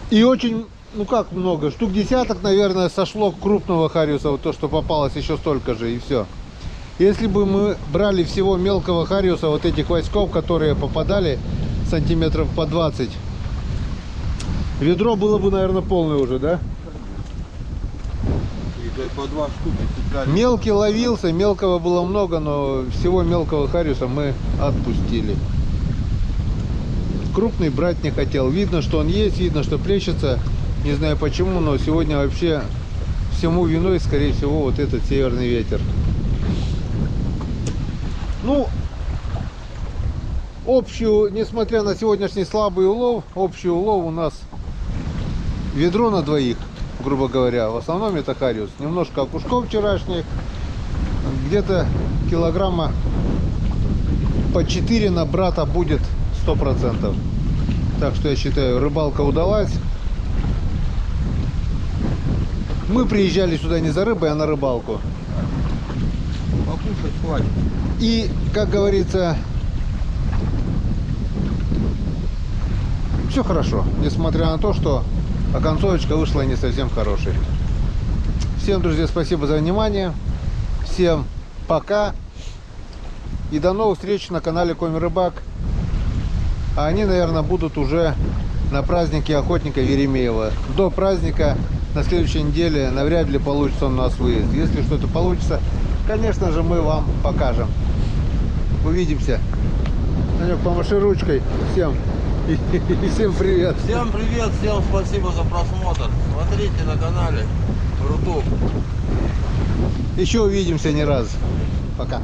И очень ну как много, штук десяток, наверное, сошло крупного хариуса, вот то, что попалось, еще столько же, и все. Если бы мы брали всего мелкого хариуса, вот этих васьков, которые попадали сантиметров по 20, ведро было бы, наверное, полное уже, да? И по 2 штуки цепляли. Мелкий ловился, мелкого было много, но всего мелкого хариуса мы отпустили. Крупный брать не хотел. Видно, что он есть, видно, что плещется. Не знаю почему, но сегодня вообще всему виной, скорее всего, вот этот северный ветер. Ну, общую, несмотря на сегодняшний слабый улов, общий улов у нас ведро на двоих, грубо говоря. В основном это хариус. Немножко окушков вчерашних, где-то килограмма по 4 на брата будет 100%. Так что я считаю, рыбалка удалась. Мы приезжали сюда не за рыбой, а на рыбалку. Покушать хватит. И, как говорится, все хорошо, несмотря на то, что оконцовочка вышла не совсем хорошей. Всем, друзья, спасибо за внимание. Всем пока. И до новых встреч на канале Коми Рыбак. А они, наверное, будут уже на празднике охотника Веремеева. До праздника на следующей неделе навряд ли получится у нас выезд. Если что-то получится, конечно же, мы вам покажем. Увидимся. Санек, помаши ручкой. Всем. И всем привет. Всем привет, всем спасибо за просмотр. Смотрите на канале Рутуб. Еще увидимся не раз. Пока.